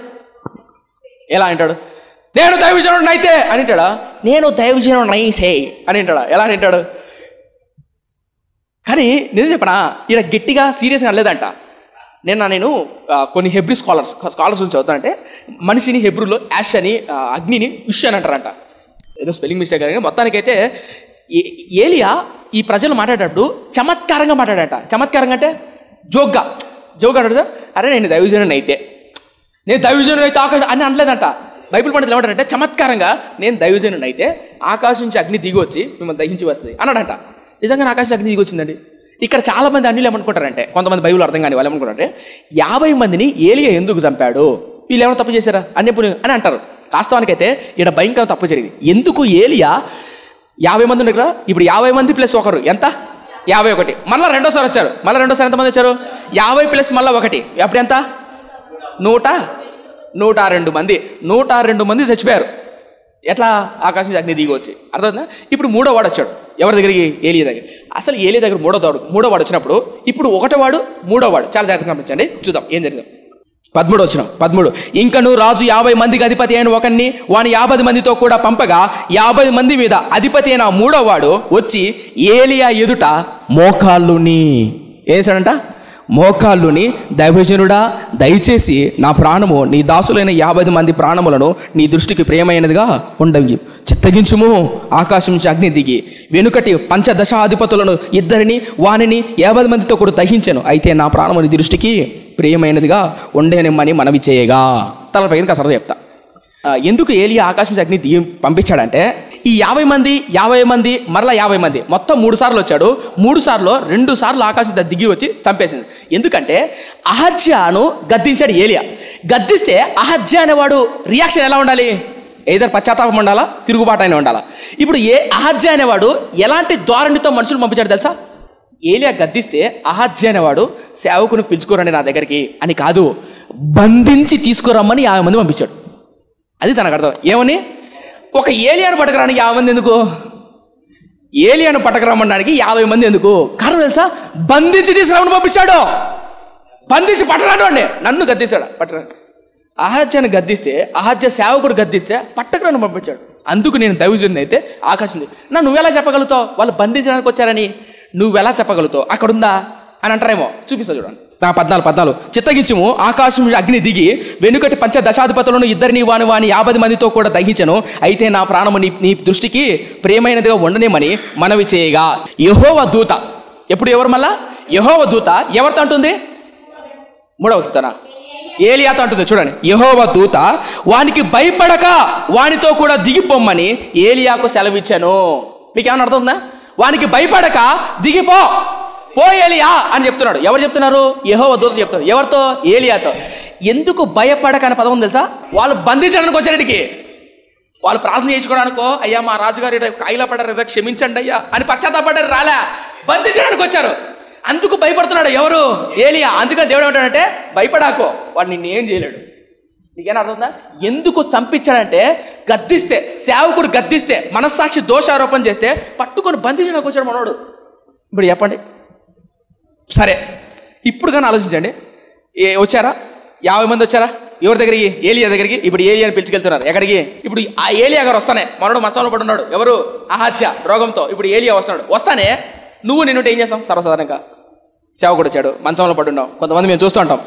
నేను దైవజనుడినైతే అని అంటాడా? నేను దైవజనుడినైతే అని అంటాడా? ఎలా అంటాడు? కానీ నిజం చెప్పనా, ఈయన గట్టిగా సీరియస్గా అనలేదంట. నేను కొన్ని హెబ్రీ స్కాలర్స్ నుంచి చదువుతానంటే, మనిషిని హెబ్రూలో యాష్ అని, అగ్నిని ఉష్ అని అంటారంట. ఏదో స్పెల్లింగ్ మిస్టేక్ కానీ మొత్తానికైతే ఏలియా ఈ ప్రజలు మాట్లాడేటప్పుడు చమత్కారంగా మాట్లాడట. చమత్కారంగా అంటే జోక్గా అంటాడు. అరే నేను దైవజనుడిని అయితే ఆకాశం అని అనలేదంట. బైబిల్ పండితులు ఏమంటారంటే చమత్కారంగా, నేను దైవజనుడిని అయితే ఆకాశం నుంచి అగ్ని దిగి వచ్చి మిమ్మల్ని దహించి వస్తుంది అన్నాడంట. నిజంగా ఆకాశం అగ్ని దిగి వచ్చిందండి. ఇక్కడ చాలా మంది అన్యులు ఏమనుకుంటారంటే, కొంతమంది బైబిల్ అర్థం కాని వాళ్ళు ఏమనుకుంటారంటే, 50 మందిని ఏలియా ఎందుకు చంపాడు, వీళ్ళు ఏమైనా తప్పు చేశారా అని అంటారు. వాస్తవానికైతే ఇక్కడ భయంకర తప్పు జరిగింది. ఎందుకు ఏలియా 50 మంది ఉన్నారు కదా, ఇప్పుడు 50 మంది ప్లస్ ఒకరు ఎంత? 51. మళ్ళీ రెండోసారి వచ్చారు. ఎంతమంది వచ్చారు? 50 ప్లస్ మళ్ళీ 1 అప్పుడు ఎంత? 102 మంది. 102 మంది చచ్చిపోయారు. ఎట్లా? ఆకాశం నుంచి అగ్ని దిగి వచ్చి. అర్థమవుతుందా? ఇప్పుడు 3వ వాడు వచ్చాడు. ఎవరి దగ్గరికి? ఏలియా దగ్గర. అసలు ఏలియా దగ్గర 3వ వాడు వచ్చినప్పుడు ఇప్పుడు 1వ వాడు 3వ వాడు చాలా జాగ్రత్తగా గమనించండి. చూద్దాం ఏం జరిగింది. 13 ఇంకను రాజు 50 మందికి అధిపతి అయిన ఒకరిని వాని 50 మందితో కూడా పంపగా 50 మంది మీద అధిపతి అయిన 3వ వాడు వచ్చి ఏలియా ఎదుట మోకాళ్ళుని వేసాడంట. మోకాళ్ళుని, దైవజనుడా దయచేసి నా ప్రాణము నీ దాసులైన 50 మంది ప్రాణములను నీ దృష్టికి ప్రియమైనదిగా ఉండవి, చిత్తగించుము. ఆకాశం నుంచి అగ్ని దిగి వెనుకటి పంచదశాధిపతులను ఇద్దరిని వానిని 50 మందితో కూడా దహించెను. అయితే నా ప్రాణము నీ దృష్టికి ప్రియమైనదిగా ఉండేనిమ్మని మనవి చేయగా. తలపై కసర చెప్తా. ఎందుకు ఏలియా ఆకాశం నుంచి అగ్ని దిగి పంపించాడంటే, ఈ 50 మంది మరలా 50 మంది మొత్తం 3 సార్లు వచ్చాడు. 3 సార్లు 2 సార్లు ఆకాశం దిగి వచ్చి చంపేసింది. ఎందుకంటే అహజ్యాను గద్దించాడు ఏలియా. గద్దిస్తే అహజ్యా అనేవాడు రియాక్షన్ ఎలా ఉండాలి? ఏదో పశ్చాత్తాపం ఉండాలా, తిరుగుబాటు అయినా ఉండాలా. ఇప్పుడు అహజ్యా అనేవాడు ఎలాంటి ధోరణితో మనుషులు పంపించాడు తెలుసా? ఏలియా గద్దిస్తే అహజ్యా అనేవాడు సేవకుని పిలుచుకోరండి నా దగ్గరికి అని కాదు, బంధించి తీసుకురమ్మని 50 మంది పంపించాడు. అది తనకు అర్థం. ఏమని? ఒక ఏలియాను పట్టకరానికి 50 మంది ఎందుకు? ఏలియాను పట్టకరమ్మడానికి 50 మంది ఎందుకు? కారణం తెలుసా? బంధించి తీసుకురామని పంపించాడు. బంధించి పట్టరాడు అండి. నన్ను గద్దిస్తాడు పట్టరా. అహజ్యాను గద్దిస్తే, అహజ్యా సేవకుడు గద్దిస్తే పట్టకరాను పంపించాడు. అందుకు నేను దైవజనుడిని అయితే ఆకాశం నువ్వెలా చెప్పగలుగుతావు వాళ్ళు బంధించడానికి వచ్చారని? నువ్వెలా చెప్పగలుగుతావు? అక్కడుందా అని అంటారేమో. చూపిస్తా చూడండి. 14 చిత్తగించుము. ఆకాశం అగ్ని దిగి వెనుకటి పంచదశాధిపతులను ఇద్దరిని వాని 50 మందితో కూడా దహించెను. అయితే నా ప్రాణము నీ దృష్టికి ప్రియమైనదిగా ఉండనేమని మనవి చేయగా. యెహోవా దూత ఎప్పుడు ఎవరు? మళ్ళా యెహోవా దూత ఎవరితో అంటుంది? 3వ దూతనా? ఏలియాతో అంటుంది చూడండి, యెహోవా దూత వానికి భయపడక వానితో కూడా దిగిపోమ్మని ఏలియాకు సెలవిచ్చాను. మీకు ఏమన్నా అర్థం ఉందా? వానికి భయపడక దిగిపో, పో ఏలియా అని చెప్తున్నాడు. ఎవరు చెప్తున్నారు? యెహోవా దూత చెప్తారు. ఎవరితో? ఏలియాతో. ఎందుకు భయపడక అనే పదం ఉంది తెలుసా? వాళ్ళు బంధించడానికి వచ్చారెడికి. వాళ్ళు ప్రార్థన చేసుకోవడానికో, అయ్యా మా రాజుగారి కాయిలా పడ్డారు క్షమించండి అయ్యా అని పశ్చాత్తాపడ్డారు, రాలే, బంధించడానికి వచ్చారు. అందుకు భయపడుతున్నాడు ఎవరు? ఏలియా. అందుకని దేవుడు ఏమంటాడంటే భయపడాకో, వాడు నిన్ను ఏం చేయలేడు. నీకేనా అర్థం? ఎందుకు చంపించాడంటే గద్దిస్తే, సేవకుడు గద్దిస్తే, మనస్సాక్షి దోషారోపణ చేస్తే పట్టుకొని బంధించడానికి వచ్చాడు మనోడు. ఇప్పుడు చెప్పండి. సరే, ఇప్పుడు కానీ ఆలోచించండి. వచ్చారా 50 మంది వచ్చారా ఎవరి దగ్గరికి? ఏలియా దగ్గరికి. ఇప్పుడు ఏలియాని పిలుచుకెళ్తున్నారు. ఎక్కడికి? ఇప్పుడు ఆ ఏలియా గారు వస్తానే, మనోడు మంచంలో పడి ఉన్నాడు. ఎవరు? అహజ్యా రోగంతో. ఇప్పుడు ఏలియా వస్తున్నాడు. వస్తానే నువ్వు నిన్నుంటే ఏం చేస్తాం? సర్వసాధారణంగా సేవకుడు వచ్చాడు, మంచంలో పడి ఉన్నాం. కొంతమంది మేము చూస్తూ ఉంటాం.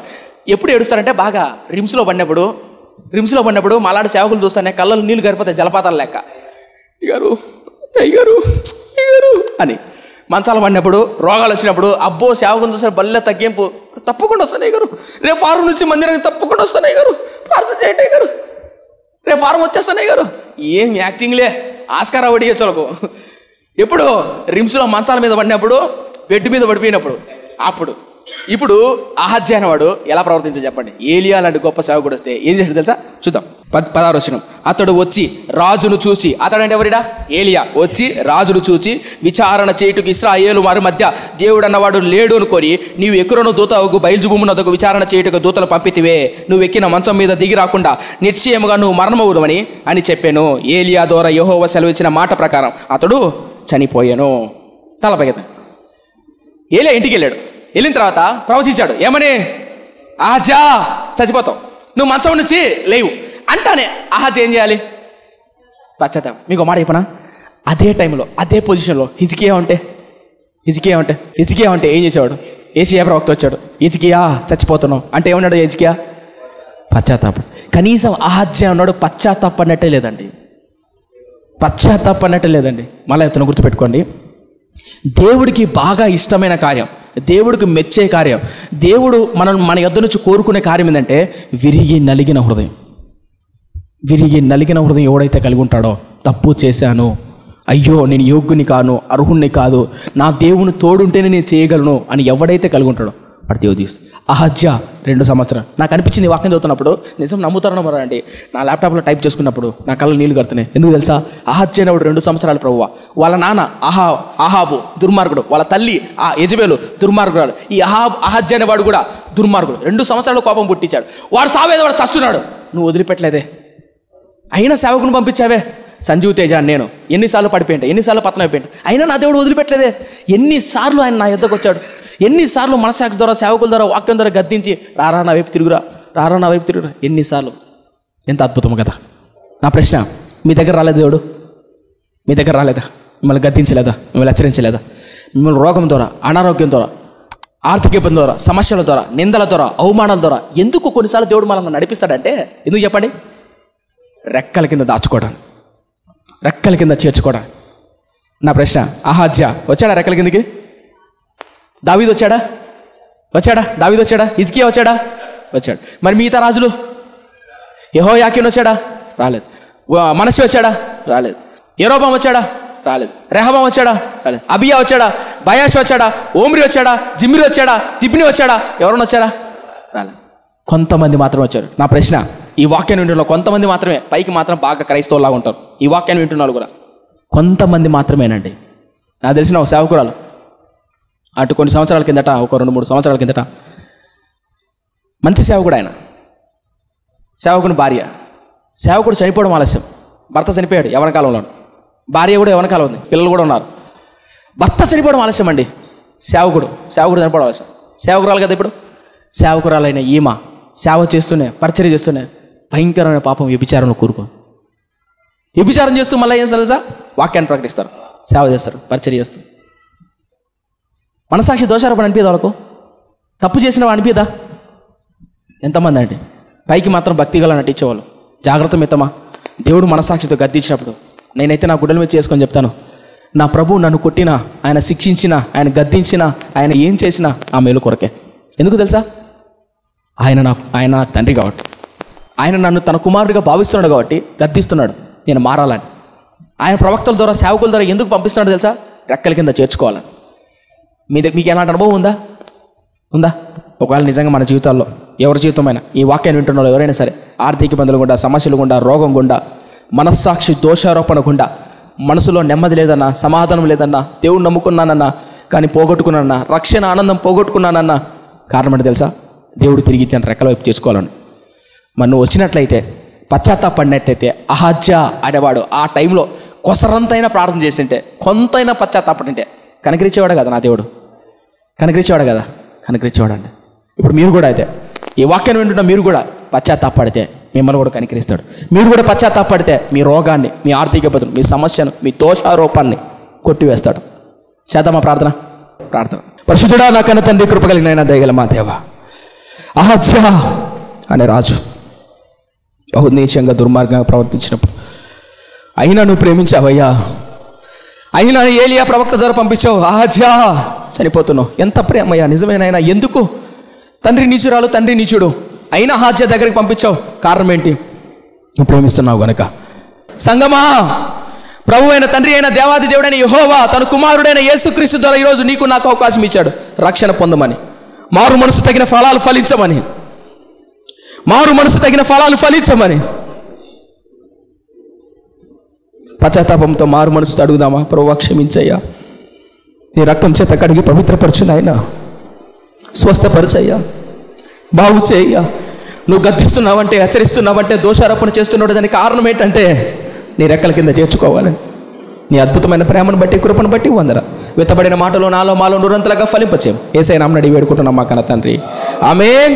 ఎప్పుడు ఏడుస్తారంటే బాగా రిమ్స్లో పడినప్పుడు మాలాంటి సేవకులు చూస్తానే కళ్ళలో నీళ్ళు గరిపోతాయి, జలపాతాలు లెక్క. అయ్యారు అయ్యారు అయ్యారు అని మంచాలు పడినప్పుడు, రోగాలు వచ్చినప్పుడు, అబ్బో సేవకులు చూస్తే బల్లె తగ్గింపు. తప్పకుండా వస్తాయి గారు, రేపు ఫారం నుంచి మందిరానికి తప్పకుండా వస్తాయి గారు, ప్రార్థన చేయండి గారు, రేపు ఫారం వచ్చేస్తాయి గారు. ఏం యాక్టింగ్లే, ఆస్కారా వడిగేచ్చలకు. ఎప్పుడు? రిమ్స్లో మంచాల మీద పడినప్పుడు, బెడ్ మీద పడిపోయినప్పుడు. అప్పుడు ఇప్పుడు అహజ్యా అనేవాడు ఎలా ప్రవర్తించాలి చెప్పండి? ఏలియా లాంటి గొప్ప సేవకుడు వస్తే ఏం చేశాడు తెలుసా? చూద్దాం. 16వ వచనం. అతడు వచ్చి రాజును చూచి, అతడు అంటే ఎవరిడా? ఏలియా. వచ్చి రాజును చూచి విచారణ చేయుటకు ఇశ్రాయేలు వారి మధ్య దేవుడు అన్నవాడు లేడు అనుకొని, నీవు ఎక్కువను దూతకు బయలుజుభూమునకు విచారణ చేయుటకు దూతలు పంపితివే, నువ్వు ఎక్కిన మంచం మీద దిగి రాకుండా నిశ్చయముగా నువ్వు మరణమవుదువని అని చెప్పాను. ఏలియా ద్వారా యెహోవా సెలవిచ్చిన మాట ప్రకారం అతడు చనిపోయాను. తలపైకి ఏలియా ఇంటికి వెళ్ళాడు. వెళ్ళిన తర్వాత ప్రవచించాడు. ఏమని? అహజ్యా చచ్చిపోతావు, నువ్వు మంచం నుంచి లేవు అంటానే అహజ్యా ఏం చేయాలి? పశ్చాత్తాపం. మీకు మాట చెప్పనా? అదే టైంలో, అదే పొజిషన్లో హిజ్కియా ఉంటే ఏం చేసేవాడు? ఏషియా ప్రవక్త వచ్చాడు. హిజ్కియా చచ్చిపోతున్నావు అంటే ఏమన్నాడు హిజ్కియా? పశ్చాత్తాపం. కనీసం అహజ్యా ఉన్నాడు, పశ్చాత్తాపన్నట్టే లేదండి. మళ్ళీ ఎత్తున గుర్తుపెట్టుకోండి. దేవుడికి బాగా ఇష్టమైన కార్యం, దేవుడికి మెచ్చే కార్యం, దేవుడు మన యొద్ద నుంచి కోరుకునే కార్యం ఏంటంటే విరిగి నలిగిన హృదయం ఎవడైతే కలిగి ఉంటాడో, తప్పు చేశాను, అయ్యో నేను యోగ్యుని కాను, అర్హుణ్ణి కాదు, నా దేవుని తోడుంటేనే నేను చేయగలను అని ఎవడైతే కలిగి ఉంటాడో వాడు దేవుడు తీస్తాడు. అహజ్యా 2 సంవత్సరాలు. నాకు అనిపించింది వాక్యం చదువుతున్నప్పుడు, నిజం నమ్ముతారో మరి అండి, నా ల్యాప్టాప్లో టైప్ చేసుకున్నప్పుడు నా కళ్ళు నీళ్ళు కడుతున్నాయి. ఎందుకు తెలుసా? అహజ్యా అనేవాడు 2 సంవత్సరాలు ప్రభువా. వాళ్ళ నాన్న అహాబు దుర్మార్గుడు, వాళ్ళ తల్లి యెజబెలు దుర్మార్గురాలు. ఈ అహజ్యా అనేవాడు కూడా దుర్మార్గుడు. 2 సంవత్సరాలు కోపం పుట్టించాడు. వాడు సావేదో వాడు చస్తున్నాడు, నువ్వు వదిలిపెట్టలేదే, అయినా సేవకుని పంపించావే. సంజీవ్ తేజ నేను ఎన్నిసార్లు పడిపోయింటా, ఎన్నిసార్లు పతనం అయిపోయింటా, అయినా నా దేవుడు వదిలిపెట్టలేదే. ఎన్నిసార్లు ఆయన నా యొద్దకు వచ్చాడు, ఎన్నిసార్లు మనసాక్షి ద్వారా, సేవకుల ద్వారా, వాక్యం ద్వారా గద్దించి రారా నా వైపు తిరుగురా, ఎన్నిసార్లు. ఎంత అద్భుతం కదా. నా ప్రశ్న, మీ దగ్గర రాలేదు దేవుడు? మీ దగ్గర రాలేదా? మిమ్మల్ని గద్దించలేదా? మిమ్మల్ని హెచ్చరించలేదా? మిమ్మల్ని రోగం ద్వారా, అనారోగ్యం ద్వారా, ఆర్థిక ఇబ్బంది ద్వారా, సమస్యల ద్వారా, నిందల ద్వారా, అవమానాల ద్వారా ఎందుకు కొన్నిసార్లు దేవుడు మనల్ని నడిపిస్తాడంటే ఎందుకు చెప్పండి? రెక్కల కింద దాచుకోవడానికి, రెక్కల కింద చేర్చుకోవడానికి. నా ప్రశ్న, అహజ్యా వచ్చాడా రెక్కల కిందకి? దావీదు వచ్చాడా? హిజ్కియా వచ్చాడా? వచ్చాడు. మరి మిగతా రాజులు? యెహోయాకీను వచ్చాడా? రాలేదు. మనష్షే వచ్చాడా? రాలేదు. యెరోబాము వచ్చాడా? రాలేదు. రెహబాము వచ్చాడా? రాలేదు. అబియా వచ్చాడా? బయాష్ వచ్చాడా? ఓమ్రి వచ్చాడా? జిమ్రి వచ్చాడా? తిబ్ని వచ్చాడా? ఎవరైనా వచ్చారా? రాలేదు. కొంతమంది మాత్రం వచ్చారు. నా ప్రశ్న, ఈ వాక్యాన్ని వింటున్న కొంతమంది మాత్రమే, పైకి మాత్రం బాగా క్రైస్తవులాగా ఉంటారు. ఈ వాక్యాన్ని వింటున్న కూడా కొంతమంది మాత్రమేనండి. నాకు తెలిసిన ఒక సేవకురాలు అటు కొన్ని సంవత్సరాల కిందట, ఒక 2-3 సంవత్సరాల కిందట, మంచి సేవకుడు ఆయన, సేవకుని భార్య. సేవకుడు చనిపోవడం ఆలస్యం. భర్త చనిపోయాడు యవ్వన కాలంలో, భార్య కూడా యవ్వన కాలం ఉంది, పిల్లలు కూడా ఉన్నారు. భర్త చనిపోవడం ఆలస్యం అండి. సేవకుడు చనిపోవడం ఆలస్యం. సేవకురాలు కదా ఇప్పుడు. సేవకురాలైన ఈమె సేవ చేస్తూనే, పరిచర్య చేస్తూనే భయంకరమైన పాపం వ్యభిచారంలో కూరుకో. వ్యభిచారం చేస్తూ మళ్ళీ ఏం తెలుసా? వాక్యాన్ని ప్రకటిస్తారు, సేవ చేస్తారు, పరిచర్య చేస్తారు. మనసాక్షి దోషారోపణ అనిపిదా వాళ్ళకు? తప్పు చేసిన అనిపిదా? ఎంతమంది అండి పైకి మాత్రం భక్తిగల నటించేవాళ్ళు. జాగ్రత్త మిత్తమా, దేవుడు మనసాక్షితో గద్దించినప్పుడు నేనైతే నా గుడ్డల మీద చేసుకొని చెప్తాను, నా ప్రభు నన్ను కొట్టినా, ఆయన శిక్షించినా, ఆయన గద్దించినా, ఆయన ఏం చేసినా ఆ మేలు కొరకే. ఎందుకు తెలుసా? ఆయన నాకు తండ్రి కాబట్టి, ఆయన నన్ను తన కుమారుడిగా భావిస్తున్నాడు కాబట్టి గద్దిస్తున్నాడు నేను మారాలని. ఆయన ప్రవక్తల ద్వారా, సేవకుల ద్వారా ఎందుకు పంపిస్తున్నాడు తెలుసా? రెక్కల కింద చేర్చుకోవాలని. మీకు ఎలాంటి అనుభవం ఉందా? ఒకవేళ నిజంగా మన జీవితాల్లో ఎవరి జీవితమైనా ఈ వాక్యాన్ని వింటున్న వాళ్ళు ఎవరైనా సరే ఆర్థిక ఇబ్బందులు గుండా, సమస్యలు గుండా, రోగం గుండా, మనస్సాక్షి దోషారోపణ గుండా, మనసులో నెమ్మది లేదన్నా, సమాధానం లేదన్నా, దేవుడు నమ్ముకున్నానన్నా కానీ పోగొట్టుకున్నానన్నా, రక్షణ ఆనందం పోగొట్టుకున్నానన్నా కారణం ఏంటి తెలుసా? దేవుడు తిరిగి తన రెక్కల వైపు చేసుకోవాలని. మనం వచ్చినట్లయితే, పశ్చాత్తాపడినట్లయితే, అహజ్యా అనేవాడు ఆ టైంలో కొసరంతైనా ప్రార్థన చేసింటే, కొంతైనా పశ్చాత్తాపడింటే కనికరించేవాడు కదా నా దేవుడు. కనికరించేవాడండి. ఇప్పుడు మీరు కూడా అయితే ఈ వాక్యాన్ని వింటున్న మీరు కూడా పశ్చాత్తాపడితే మిమ్మల్ని కూడా కనికరిస్తాడు. మీరు కూడా పశ్చాత్తాపడితే మీ రోగాన్ని, మీ ఆర్థిక ఇబ్బందులు, మీ సమస్యను, మీ దోషారోపాన్ని కొట్టివేస్తాడు. చేద్దామా ప్రార్థన? పరిశుద్ధుడా నా కన్న తండ్రి, కృప కలిగిన దయగల మా దేవ, అహజ్యా అనే రాజు బహునీచంగా దుర్మార్గంగా ప్రవర్తించినప్పుడు అయినా నువ్వు ప్రేమించావయ్యా. అయినా ఏలియా ప్రవక్త ద్వారా పంపించావు. అహజ్యా చనిపోతున్నావు. ఎంత ప్రేమయ్యా, నిజమేనైనా. ఎందుకు? తండ్రి నీచురాలు, తండ్రి నీచుడు అయినా అహజ్యా దగ్గరికి పంపించావు. కారణం ఏంటి? నువ్వు ప్రేమిస్తున్నావు గనక. సంగమా, ప్రభు అయిన తండ్రి అయిన దేవాది దేవుడైన యెహోవా తన కుమారుడైన యేసుక్రీస్తు ద్వారా ఈరోజు నీకు నాకు అవకాశం ఇచ్చాడు రక్షణ పొందమని, మారు మనసు తగిన ఫలాలు ఫలించమని, పశ్చాత్తాపంతో మారు మనసుతో అడుగుదామా? ప్రభువా క్షమించయ్యా, నీ రక్తం చేత కడిగి పవిత్రపరచు నాయనా, స్వస్థపరచయ్యా, బాగు చేయ్యా. నువ్వు గద్దిస్తున్నావంటే, హెచ్చరిస్తున్నావంటే, దోషారోపణ చేస్తున్నావు, దానికి కారణం ఏంటంటే నీ రెక్కల కింద చేర్చుకోవాలని. నీ అద్భుతమైన ప్రేమను బట్టి, కృపను బట్టి వందర. విత్తబడిన మాటలు నాలో మాలో నూరంతలుగా ఫలింపచేయం. యేసయ్య నామమున అడిగి వేడుకుంటున్నాం మా కన్న తండ్రి. ఆమేన్.